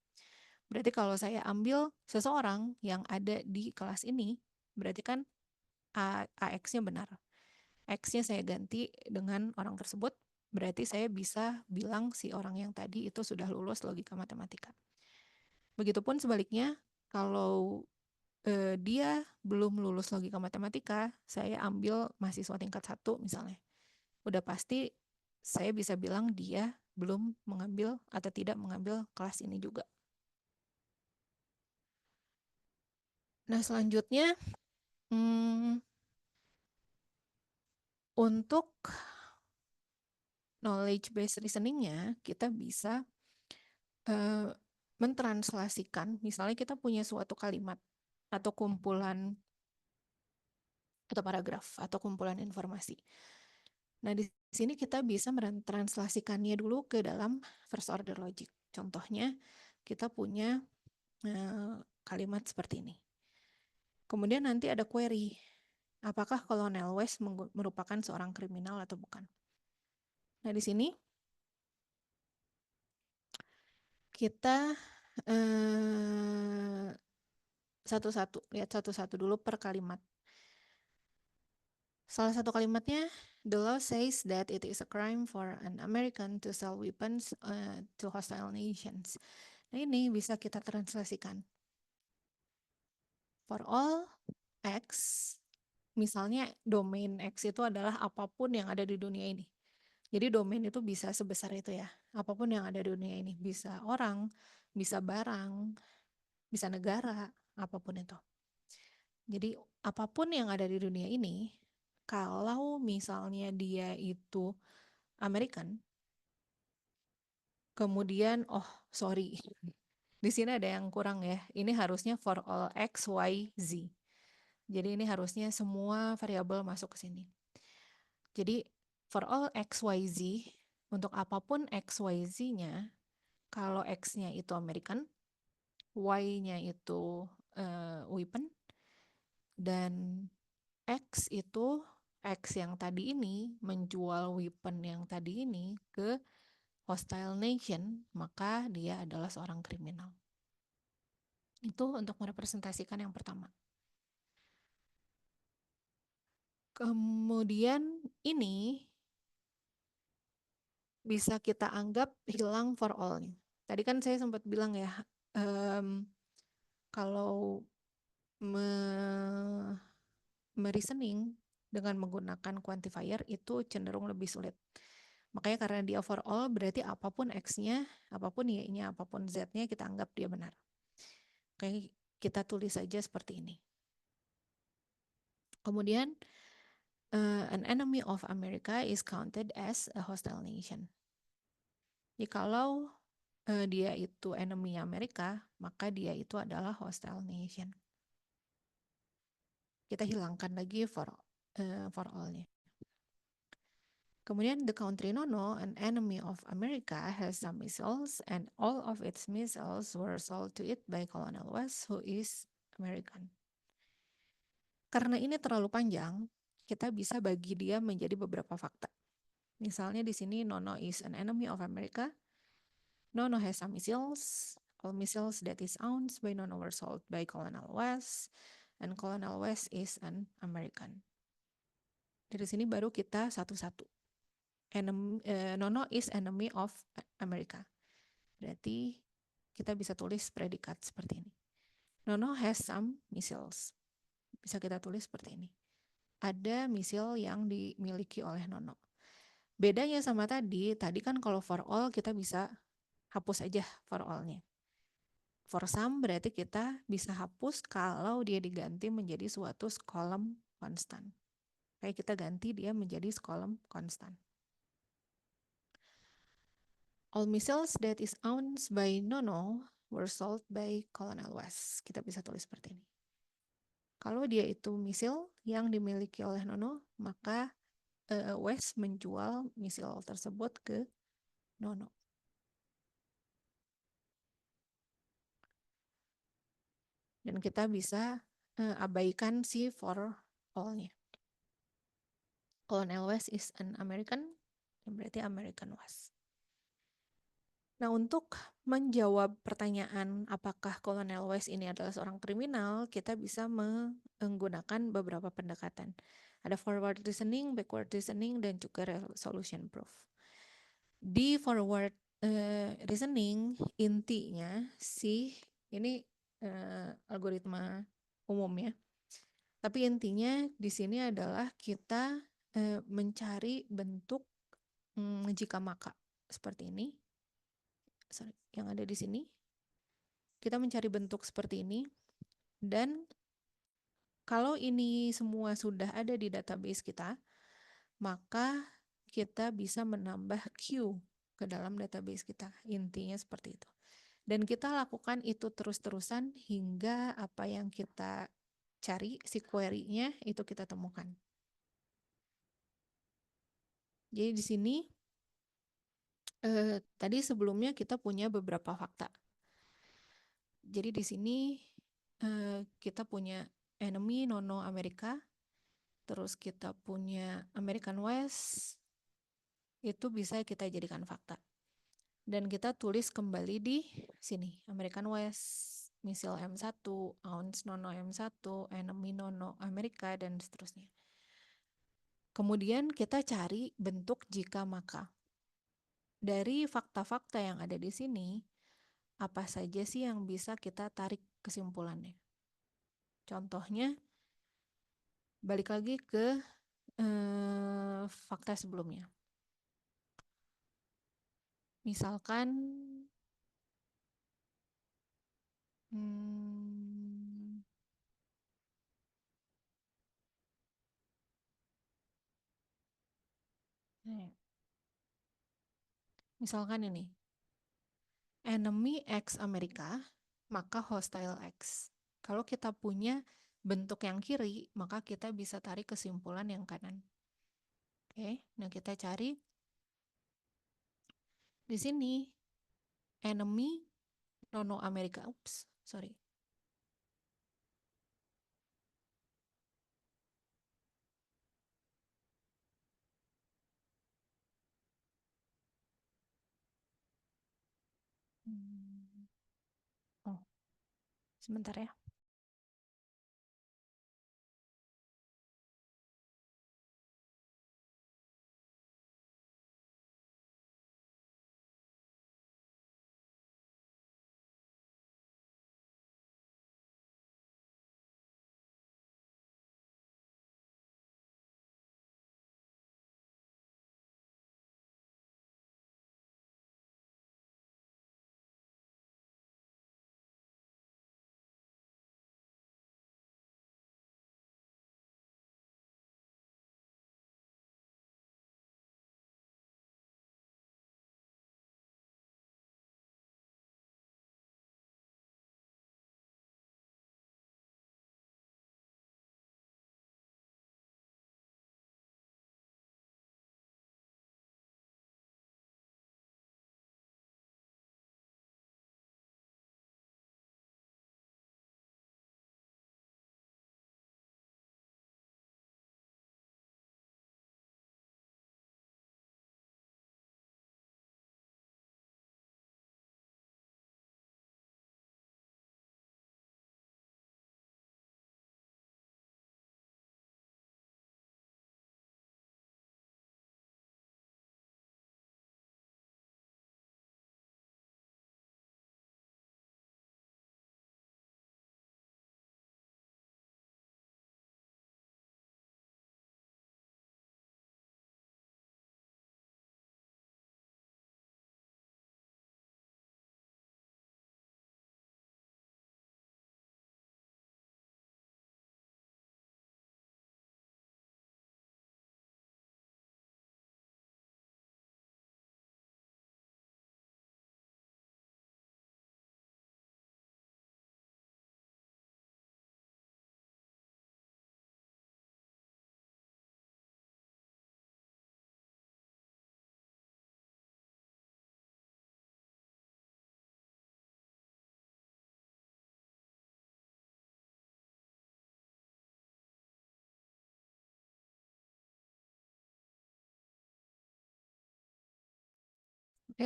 A: Berarti kalau saya ambil seseorang yang ada di kelas ini, berarti kan AX-nya benar. X-nya saya ganti dengan orang tersebut, berarti saya bisa bilang si orang yang tadi itu sudah lulus logika matematika. Begitupun sebaliknya, kalau dia belum lulus logika matematika, saya ambil mahasiswa tingkat 1 misalnya. Udah pasti saya bisa bilang dia belum mengambil atau tidak mengambil kelas ini juga. Nah, selanjutnya untuk knowledge based reasoning-nya kita bisa mentranslasikan, misalnya kita punya suatu kalimat atau kumpulan atau paragraf atau kumpulan informasi. Nah, di sini kita bisa mentranslasikannya dulu ke dalam first order logic. Contohnya, kita punya kalimat seperti ini. Kemudian nanti ada query, apakah Kolonel West merupakan seorang kriminal atau bukan? Nah, di sini kita satu-satu, lihat satu-satu dulu per kalimat. Salah satu kalimatnya, the law says that it is a crime for an American to sell weapons to hostile nations. Nah, ini bisa kita translasikan. For all X, misalnya domain X itu adalah apapun yang ada di dunia ini. Jadi domain itu bisa sebesar itu ya. Apapun yang ada di dunia ini. Bisa orang, bisa barang, bisa negara, apapun itu. Jadi apapun yang ada di dunia ini, kalau misalnya dia itu American, kemudian sorry, di sini ada yang kurang ya. Ini harusnya for all X, Y, Z. Jadi ini harusnya semua variabel masuk ke sini. Jadi for all X, Y, Z, untuk apapun X, Y, Z-nya, kalau X-nya itu American, Y-nya itu weapon, dan X itu X yang tadi ini menjual weapon yang tadi ini ke hostile nation, maka dia adalah seorang kriminal. Itu untuk merepresentasikan yang pertama. Kemudian ini bisa kita anggap hilang for all-nya. Tadi kan saya sempat bilang ya, kalau mereasoning dengan menggunakan quantifier itu cenderung lebih sulit. Makanya karena dia for all, berarti apapun X-nya, apapun Y-nya, apapun Z-nya, kita anggap dia benar. Oke, kita tulis saja seperti ini. Kemudian, an enemy of America is counted as a hostile nation. Jadi kalau dia itu enemy Amerika, maka dia itu adalah hostile nation. Kita hilangkan lagi for all-nya. Kemudian the country Nono, an enemy of America, has some missiles and all of its missiles were sold to it by Colonel West, who is American. Karena ini terlalu panjang, kita bisa bagi dia menjadi beberapa fakta. Misalnya di sini Nono is an enemy of America. Nono has some missiles. All missiles that is owned by Nono were sold by Colonel West, and Colonel West is an American. Dari sini baru kita satu-satu. Nono is enemy of America. Berarti kita bisa tulis predikat seperti ini. Nono has some missiles. Bisa kita tulis seperti ini. Ada misil yang dimiliki oleh Nono. Bedanya sama tadi kan kalau for all kita bisa hapus aja for all-nya. For some berarti kita bisa hapus kalau dia diganti menjadi suatu kolom konstan. Kayak kita ganti dia menjadi kolom konstan. All missiles that is owned by Nono were sold by Colonel West. Kita bisa tulis seperti ini. Kalau dia itu misil yang dimiliki oleh Nono, maka West menjual misil tersebut ke Nono. Dan kita bisa abaikan si for all-nya. Colonel West is an American, berarti American West. Nah, untuk menjawab pertanyaan apakah Colonel West ini adalah seorang kriminal, kita bisa menggunakan beberapa pendekatan. Ada forward reasoning, backward reasoning, dan juga resolution proof. Di forward reasoning, intinya sih, ini algoritma umum ya, tapi intinya di sini adalah kita mencari bentuk jika maka seperti ini. Sorry, yang ada di sini. Kita mencari bentuk seperti ini, dan kalau ini semua sudah ada di database kita, maka kita bisa menambah Q ke dalam database kita. Intinya seperti itu. Dan kita lakukan itu terus-terusan hingga apa yang kita cari, si query-nya itu kita temukan. Jadi di sini tadi sebelumnya kita punya beberapa fakta. Jadi di sini kita punya enemy nono Amerika, terus kita punya American West, itu bisa kita jadikan fakta. Dan kita tulis kembali di sini, American West, misil M1, ounce nono M1, enemy nono Amerika, dan seterusnya. Kemudian kita cari bentuk jika maka. Dari fakta-fakta yang ada di sini, apa saja sih yang bisa kita tarik kesimpulannya? Contohnya, balik lagi ke fakta sebelumnya. Misalkan, misalkan ini, enemy X Amerika, maka hostile X. Kalau kita punya bentuk yang kiri, maka kita bisa tarik kesimpulan yang kanan. Oke, nah kita cari di sini enemy nono Amerika. Oops, sorry. Oh, sebentar ya.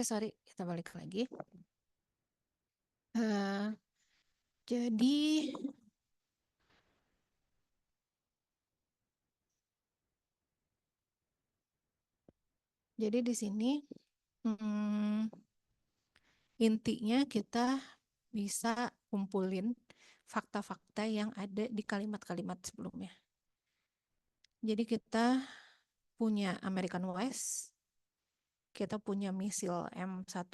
A: Sorry, kita balik lagi. Eh, jadi di sini hmm, intinya kita bisa kumpulin fakta-fakta yang ada di kalimat-kalimat sebelumnya. Jadi kita punya American West, kita punya misil M1,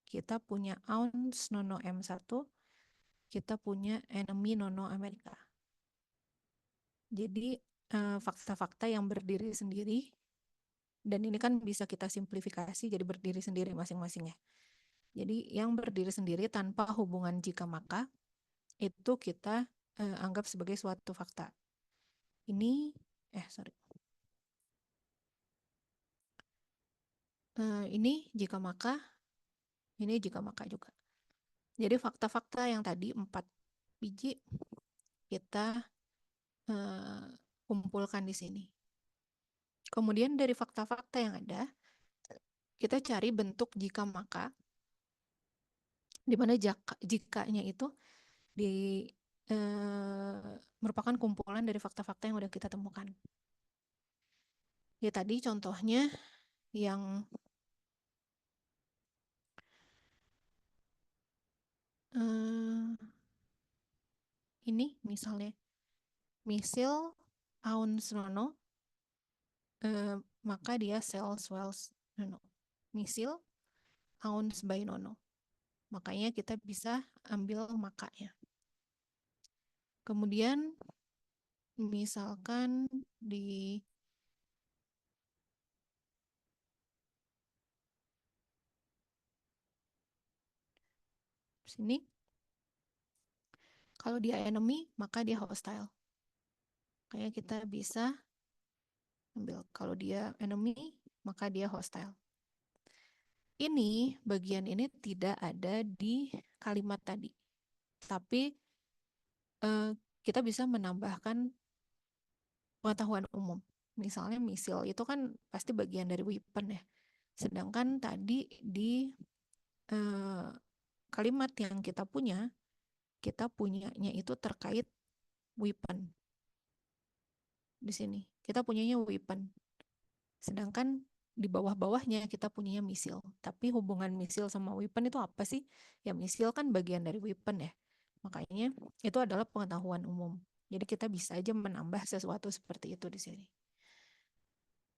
A: kita punya ounce nono M1, kita punya enemy nono Amerika. Jadi fakta-fakta yang berdiri sendiri, dan ini kan bisa kita simplifikasi jadi berdiri sendiri masing-masing ya. Jadi yang berdiri sendiri tanpa hubungan jika maka itu kita anggap sebagai suatu fakta. Ini sorry. Ini jika maka, ini jika maka juga. Jadi fakta-fakta yang tadi 4 biji kita kumpulkan di sini. Kemudian dari fakta-fakta yang ada, kita cari bentuk jika maka, di mana jikanya itu di merupakan kumpulan dari fakta-fakta yang udah kita temukan. Ya tadi contohnya yang ini misalnya misil ounce nono, maka dia cells wells nono. Misil ounce by nono. Makanya kita bisa ambil makanya. Kemudian misalkan di sini, kalau dia enemy maka dia hostile. Kayak kita bisa ambil kalau dia enemy maka dia hostile. Ini bagian ini tidak ada di kalimat tadi, tapi kita bisa menambahkan pengetahuan umum. Misalnya misil itu kan pasti bagian dari weapon ya. Sedangkan tadi di kalimat yang kita punyanya itu terkait weapon. Di sini kita punyanya weapon. Sedangkan di bawah-bawahnya kita punyanya misil. Tapi hubungan misil sama weapon itu apa sih? Ya misil kan bagian dari weapon ya. Makanya itu adalah pengetahuan umum. Jadi kita bisa aja menambah sesuatu seperti itu di sini.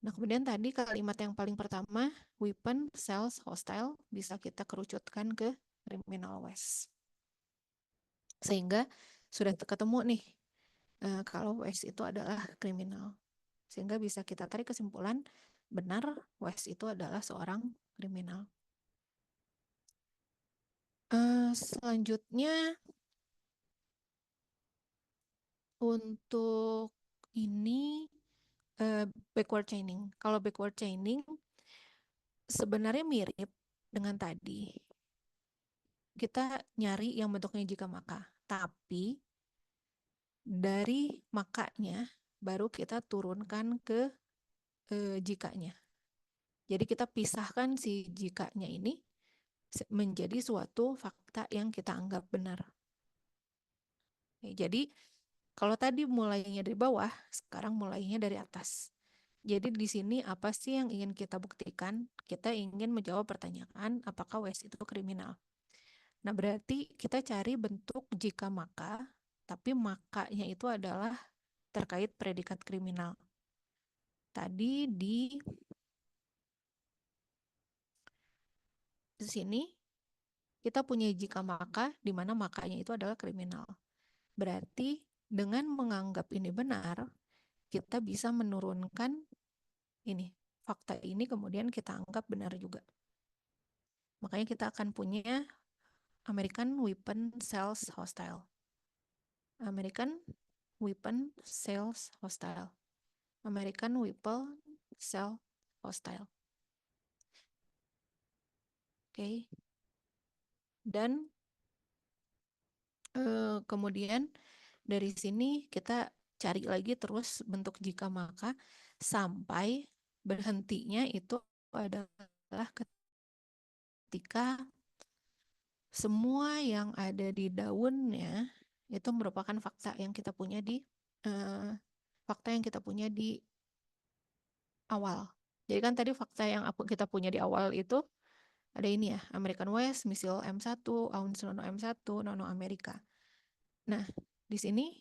A: Nah, kemudian tadi kalimat yang paling pertama, weapon, cells, hostile, bisa kita kerucutkan ke criminal west. Sehingga sudah ketemu nih, kalau west itu adalah kriminal. Sehingga bisa kita tarik kesimpulan, benar West itu adalah seorang kriminal. Selanjutnya, untuk ini backward chaining. Kalau backward chaining sebenarnya mirip dengan tadi. Kita nyari yang bentuknya jika maka, tapi dari makanya baru kita turunkan ke jikanya. Jadi kita pisahkan si jikanya ini menjadi suatu fakta yang kita anggap benar. Jadi kalau tadi mulainya dari bawah, sekarang mulainya dari atas. Jadi di sini apa sih yang ingin kita buktikan? Kita ingin menjawab pertanyaan apakah West itu kriminal. Nah, berarti kita cari bentuk jika maka, tapi makanya itu adalah terkait predikat kriminal. Tadi di sini kita punya jika maka, di mana makanya itu adalah kriminal. Berarti dengan menganggap ini benar, kita bisa menurunkan ini fakta ini, kemudian kita anggap benar juga. Makanya kita akan punya American Weapon Sales Hostile. American Weapon Sales Hostile. American Weapon Sales Hostile. Oke. Dan kemudian dari sini kita cari lagi terus bentuk jika maka sampai berhentinya itu adalah ketika semua yang ada di daunnya itu merupakan fakta yang kita punya di awal. Jadi kan tadi fakta yang kita punya di awal itu ada ini ya, American West, misil M1, Auns Nono M1, Nono Amerika. Nah, di sini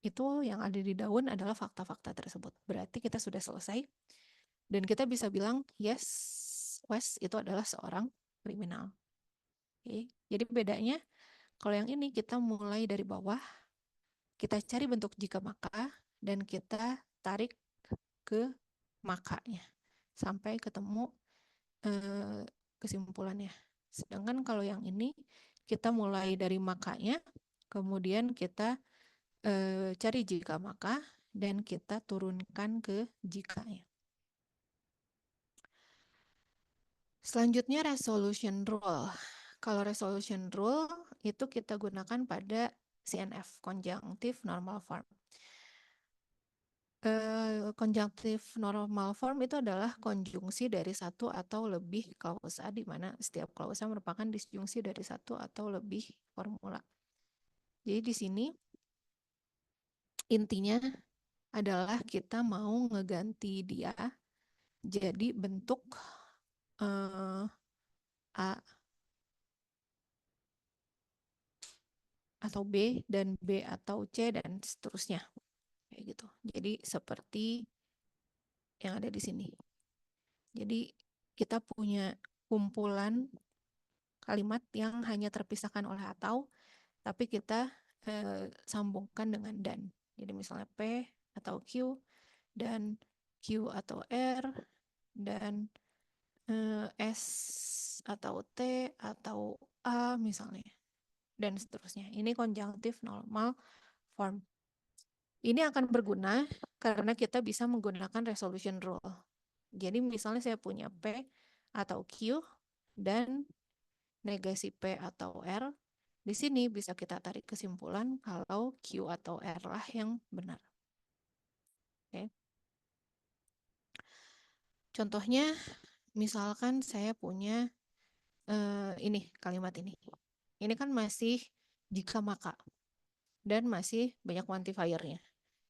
A: itu yang ada di daun adalah fakta-fakta tersebut. Berarti kita sudah selesai dan kita bisa bilang yes, West itu adalah seorang kriminal. Oke. Jadi bedanya kalau yang ini kita mulai dari bawah, kita cari bentuk jika maka dan kita tarik ke makanya sampai ketemu kesimpulannya. Sedangkan kalau yang ini kita mulai dari makanya, kemudian kita cari jika maka dan kita turunkan ke jikanya. Selanjutnya resolution rule. Kalau resolution rule itu kita gunakan pada CNF, conjunctive normal form. Conjunctive normal form itu adalah konjungsi dari satu atau lebih klausa, di mana setiap klausa merupakan disjungsi dari satu atau lebih formula. Jadi di sini intinya adalah kita mau ngeganti dia jadi bentuk A atau B dan B atau C dan seterusnya. Kayak gitu. Jadi seperti yang ada di sini. Jadi kita punya kumpulan kalimat yang hanya terpisahkan oleh atau, tapi kita sambungkan dengan dan. Jadi misalnya P atau Q dan Q atau R dan S atau T atau A misalnya dan seterusnya. Ini konjunktif normal form. Ini akan berguna karena kita bisa menggunakan resolution rule. Jadi misalnya saya punya P atau Q dan negasi P atau R, di sini bisa kita tarik kesimpulan kalau Q atau R lah yang benar. Oke. Contohnya, misalkan saya punya ini kalimat ini. Ini kan masih jika maka dan masih banyak quantifiernya.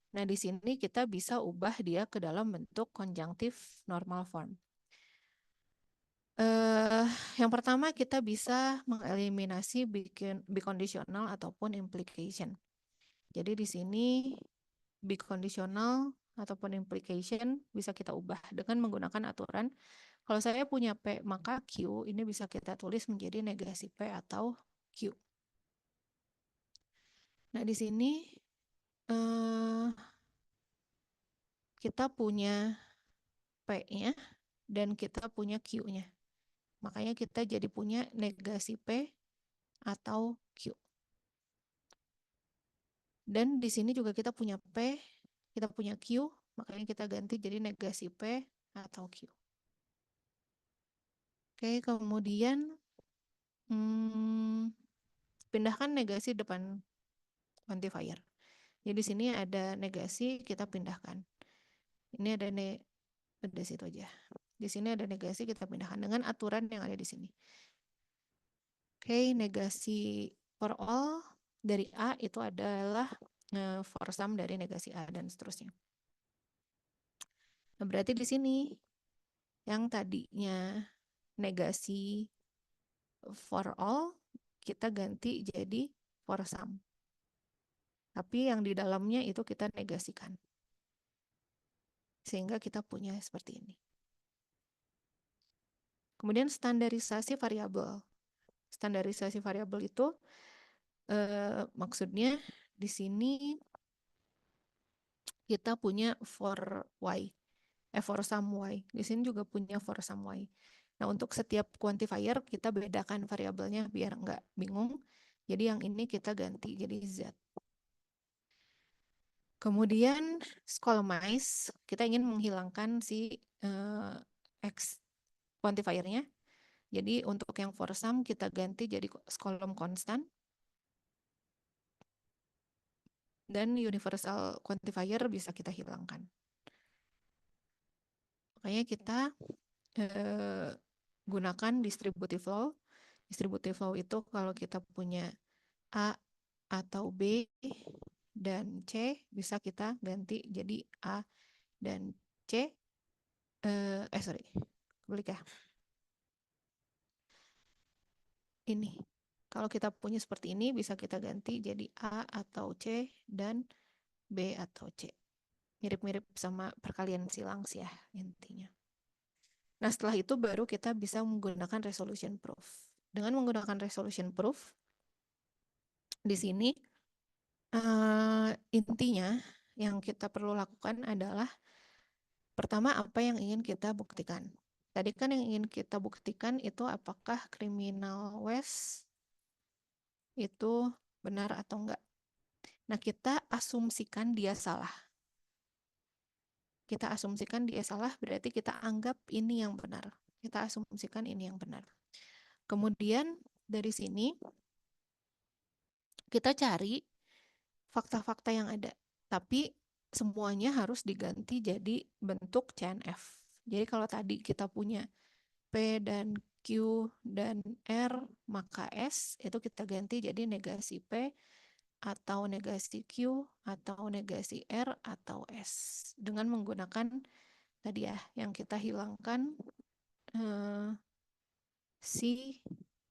A: Nah, di sini kita bisa ubah dia ke dalam bentuk konjunktif normal form. Yang pertama kita bisa mengeliminasi biconditional ataupun implication. Jadi di sini biconditional ataupun implication bisa kita ubah dengan menggunakan aturan. Kalau saya punya P, maka Q ini bisa kita tulis menjadi negasi P atau Q. Nah, di sini kita punya P-nya dan kita punya Q-nya. Makanya kita jadi punya negasi P atau Q. Dan di sini juga kita punya P, kita punya Q, makanya kita ganti jadi negasi P atau Q. Oke, kemudian pindahkan negasi depan quantifier. Jadi di sini ada negasi, kita pindahkan. Ini ada di situ aja. Di sini ada negasi, kita pindahkan dengan aturan yang ada di sini. Oke, negasi for all dari A itu adalah for some dari negasi A dan seterusnya. Nah, berarti di sini yang tadinya negasi for all kita ganti jadi for some. Tapi yang di dalamnya itu kita negasikan. Sehingga kita punya seperti ini. Kemudian standarisasi variabel. Standarisasi variabel itu maksudnya di sini kita punya for y, for some y. Di sini juga punya for some y. Nah, untuk setiap quantifier kita bedakan variabelnya biar nggak bingung. Jadi yang ini kita ganti jadi z. Kemudian Scholemize, kita ingin menghilangkan si x quantifiernya. Jadi untuk yang for some kita ganti jadi Scholem constant. Dan universal quantifier bisa kita hilangkan. Makanya kita gunakan distributive law. Distributive law itu kalau kita punya A atau B dan C, bisa kita ganti jadi A dan C. Sorry, balik ya. Ini, kalau kita punya seperti ini, bisa kita ganti jadi A atau C dan B atau C. Mirip-mirip sama perkalian silang sih ya intinya. Nah, setelah itu baru kita bisa menggunakan resolution proof. Dengan menggunakan resolution proof, di sini intinya yang kita perlu lakukan adalah pertama apa yang ingin kita buktikan. Tadi kan yang ingin kita buktikan itu apakah criminal West itu benar atau enggak. Nah, kita asumsikan dia salah. Kita asumsikan dia salah, berarti kita anggap ini yang benar. Kita asumsikan ini yang benar. Kemudian dari sini kita cari fakta-fakta yang ada. Tapi semuanya harus diganti jadi bentuk CNF. Jadi kalau tadi kita punya P dan Q dan R, maka S itu kita ganti jadi negasi P atau negasi Q atau negasi R atau S. Dengan menggunakan tadi ya, yang kita hilangkan si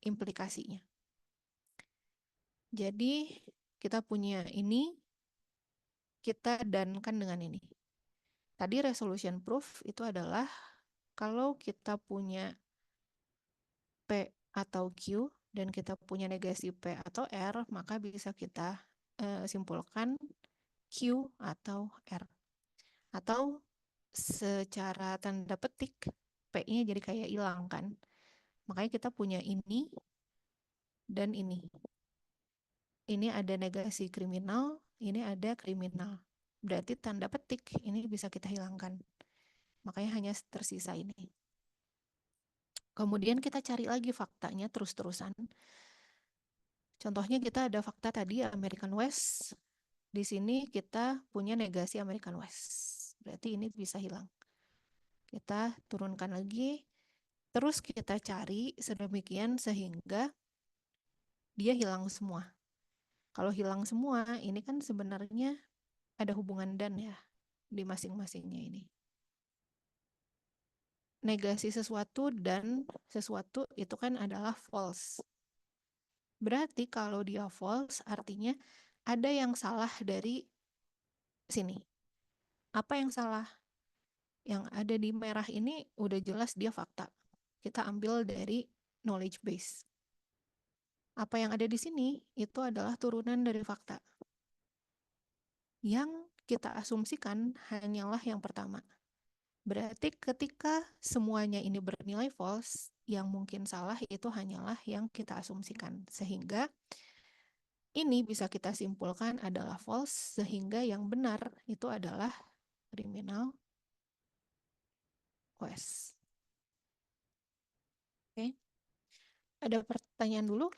A: implikasinya. Jadi kita punya ini, kita dankan dengan ini. Tadi resolution proof itu adalah kalau kita punya P atau Q dan kita punya negasi P atau R, maka bisa kita simpulkan Q atau R. Atau secara tanda petik, P-nya jadi kayak hilang kan. Makanya kita punya ini dan ini. Ini ada negasi kriminal, ini ada kriminal. Berarti tanda petik ini bisa kita hilangkan. Makanya hanya tersisa ini. Kemudian kita cari lagi faktanya terus-terusan. Contohnya kita ada fakta tadi American West. Di sini kita punya negasi American West. Berarti ini bisa hilang. Kita turunkan lagi. Terus kita cari sedemikian sehingga dia hilang semua. Kalau hilang semua, ini kan sebenarnya ada hubungan dan ya di masing-masingnya ini. Negasi sesuatu dan sesuatu itu kan adalah false. Berarti kalau dia false artinya ada yang salah dari sini. Apa yang salah? Yang ada di merah ini udah jelas dia fakta. Kita ambil dari knowledge base. Apa yang ada di sini itu adalah turunan dari fakta. Yang kita asumsikan hanyalah yang pertama. Berarti ketika semuanya ini bernilai false, yang mungkin salah itu hanyalah yang kita asumsikan. Sehingga ini bisa kita simpulkan adalah false, sehingga yang benar itu adalah criminal West. Oke. Ada pertanyaan dulu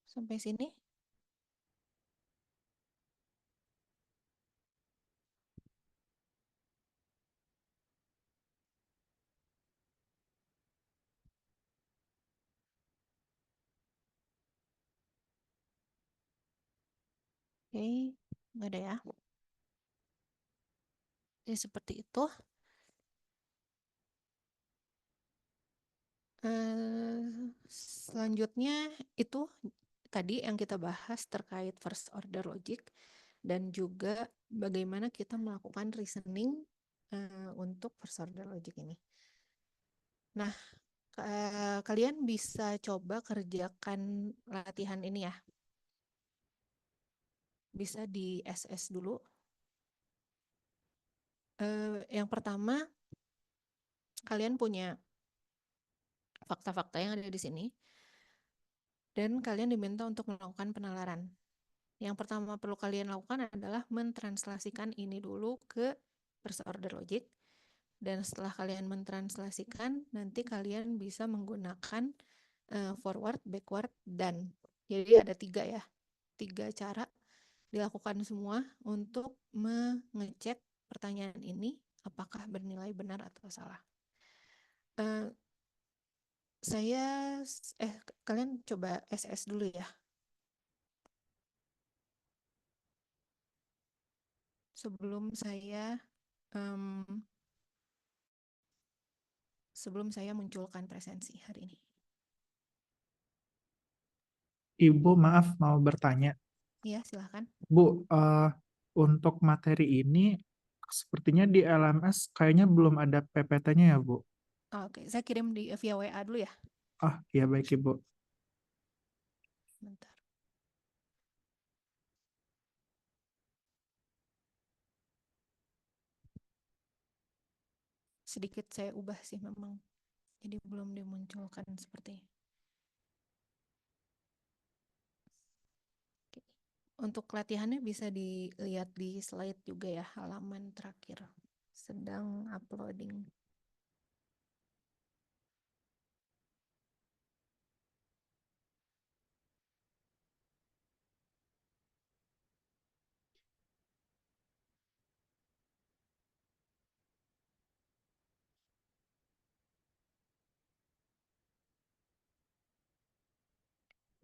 A: sampai sini? Oke, nggak ada ya. Jadi seperti itu. Selanjutnya itu tadi yang kita bahas terkait first order logic dan juga bagaimana kita melakukan reasoning untuk first order logic ini. Nah, kalian bisa coba kerjakan latihan ini ya. Bisa di SS dulu. Yang pertama, kalian punya fakta-fakta yang ada di sini dan kalian diminta untuk melakukan penalaran. Yang pertama perlu kalian lakukan adalah mentranslasikan ini dulu ke first order logic. Dan setelah kalian mentranslasikan, nanti kalian bisa menggunakan forward, backward, dan. Jadi ada 3 ya. 3 cara dilakukan semua untuk mengecek pertanyaan ini apakah bernilai benar atau salah. Saya, kalian coba SS dulu ya. Sebelum saya, em, sebelum saya munculkan presensi hari ini.
B: Ibu, maaf mau bertanya.
A: Ya, silahkan.
B: Bu, untuk materi ini sepertinya di LMS kayaknya belum ada PPT-nya ya, Bu?
A: Oke, saya kirim di via WA dulu ya.
B: Ah, ya baik Ibu.
A: Bentar. Sedikit saya ubah sih memang. Jadi belum dimunculkan seperti. Oke. Untuk latihannya bisa dilihat di slide juga ya, halaman terakhir. Sedang uploading.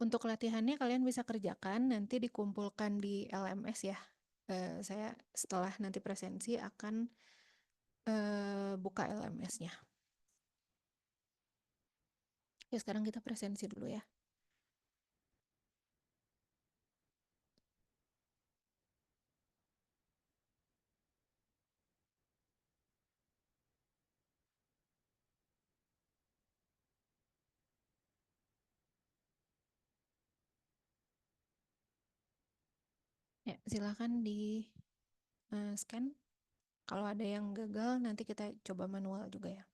A: Untuk latihannya kalian bisa kerjakan, nanti dikumpulkan di LMS ya. Saya setelah nanti presensi akan buka LMS-nya. Oke, sekarang kita presensi dulu ya. Ya, silakan di scan. Kalau ada yang gagal, nanti kita coba manual juga ya.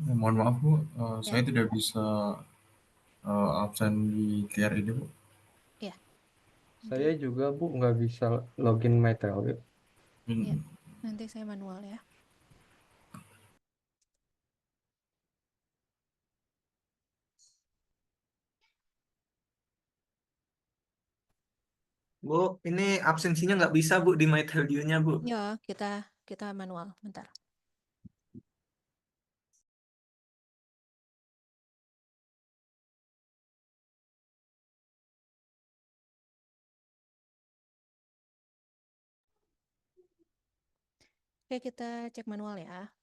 C: Mohon maaf Bu,
A: Ya,
C: saya tidak bisa absen di TR ini Bu.
A: ya,
D: Saya
A: nanti,
D: juga Bu nggak bisa login MyTrail.
A: ya,
C: In-
A: nanti saya manual ya.
E: Bu, ini absensinya nggak bisa Bu di My nya Bu.
A: Ya, kita manual. Bentar. Oke, kita cek manual ya.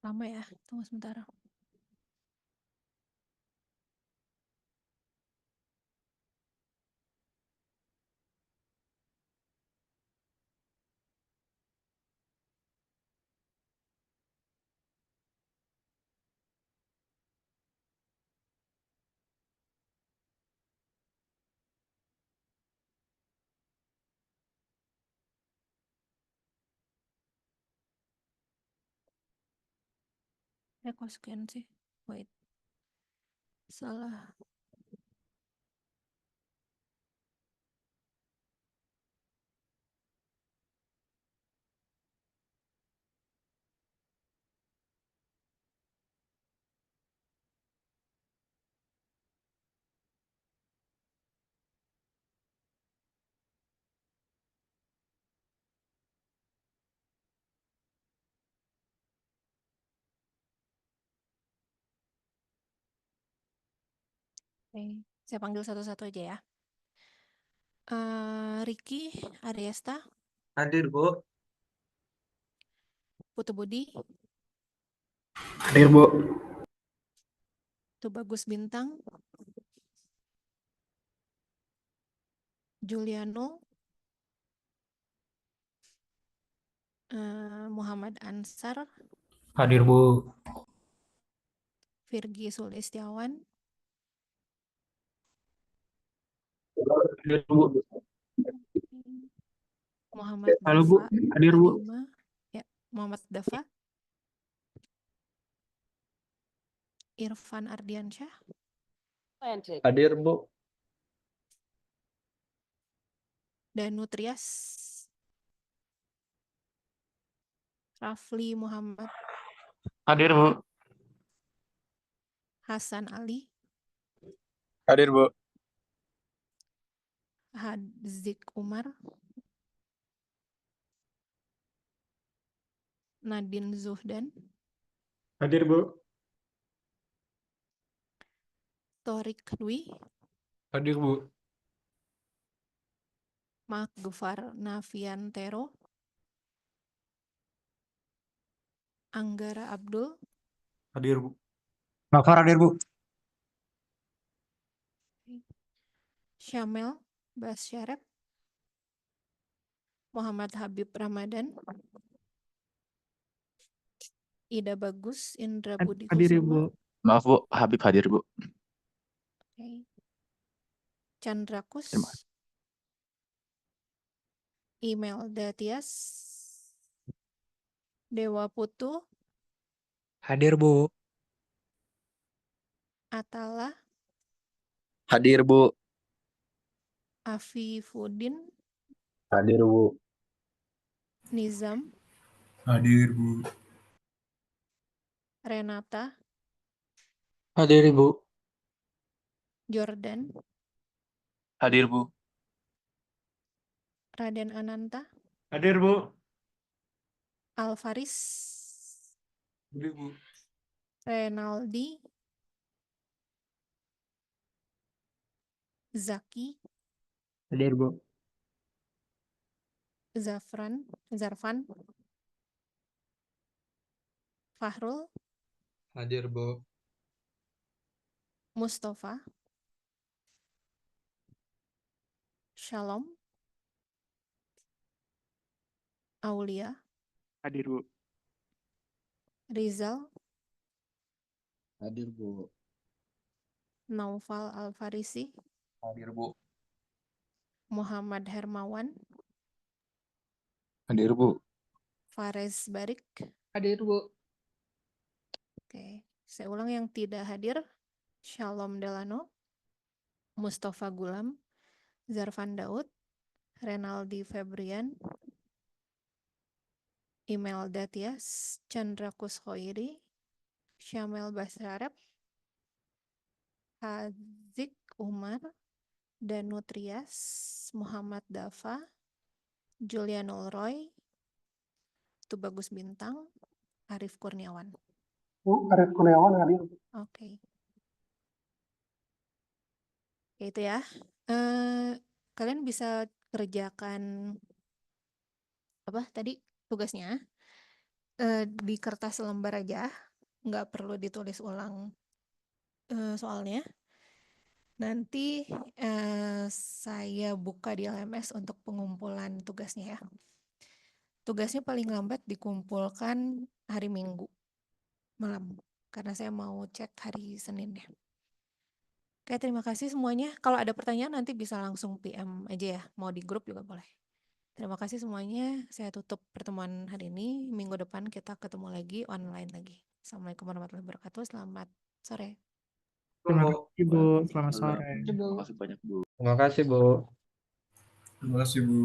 A: Lama ya, tunggu sebentar. Kok scan sih? Wait, salah. Oke, saya panggil satu-satu aja ya. Ricky Ariesta,
E: Hadir, Bu.
A: Putu Budi,
C: Hadir, Bu.
A: Tubagus Bintang, Juliano, Muhammad Ansar,
C: Hadir, Bu.
A: Virgi Sulistiawan,
C: Hadir, Bu.
A: Muhammad
B: Halo Bu,
A: Dafa
B: hadir Bu.
A: Adima, ya, Muhammad Dafa, Irfan Ardiansyah,
D: Hadir, Bu.
A: Danu Trias, Rafli Muhammad,
C: Hadir, Bu.
A: Hasan Ali,
C: Hadir, Bu.
A: Hadzik Umar, Nadine Zuhdan,
B: Hadir Bu.
A: Torik Dwi,
C: Hadir, Bu.
A: Magfar Naviantero, Anggara Abdul,
C: Hadir, Bu. Makfar hadir, Bu.
A: Syamel Basyarep, Muhammad Habib Ramadan, Ida Bagus, Indra Budi
B: Hadir
A: Kusuma,
B: Bu.
F: Maaf Bu, Habib hadir Bu.
A: Oke. Chandra Kus,
F: Terima kasih.
A: Imelda Tias, Dewa Putu,
C: Hadir, Bu.
A: Atala,
F: Hadir Bu.
A: Afifuddin,
D: Hadir, Bu.
A: Nizam,
C: Hadir, Bu.
A: Renata,
C: Hadir, Bu.
A: Jordan,
F: Hadir Bu.
A: Raden Ananta,
B: Hadir Bu.
A: Alvaris,
C: Hadir, Bu.
A: Renaldi, Zaki,
B: Hadir Bu.
A: Zarfan, Fahrul,
C: Hadir, Bu.
A: Mustafa, Shalom, Aulia,
B: Hadir Bu.
A: Rizal,
F: Hadir Bu.
A: Naufal Alfarisi,
C: Hadir, Bu.
A: Muhammad Hermawan,
F: Hadir Bu.
A: Fares Barik.
C: Hadir, Bu.
A: Oke, saya ulang yang tidak hadir. Shalom Delano, Mustafa Gulam, Zarfan Daud, Renaldi Febrian, Imelda Tias, Chandra Kushoiri, Syamel Basarab, Hadzik Umar, Danu Trias, Muhammad Dafa, Julianul Roy, Tubagus Bintang, Arif Kurniawan.
B: Bu, Arif Kurniawan hadir.
A: Oke. Itu ya. Kalian bisa kerjakan apa tadi tugasnya di kertas lembar aja, nggak perlu ditulis ulang soalnya. Nanti saya buka di LMS untuk pengumpulan tugasnya ya. Tugasnya paling lambat dikumpulkan hari Minggu malam, karena saya mau cek hari Senin ya. Oke, terima kasih semuanya. Kalau ada pertanyaan nanti bisa langsung PM aja ya, mau di grup juga boleh. Terima kasih semuanya, saya tutup pertemuan hari ini. Minggu depan kita ketemu lagi online lagi. Assalamualaikum warahmatullahi wabarakatuh. Selamat sore.
B: Terima
E: Bu.
B: kasih Bu, selamat sore.
F: Terima kasih banyak, Bu.
D: Terima kasih, Bu.
C: Terima kasih, Bu.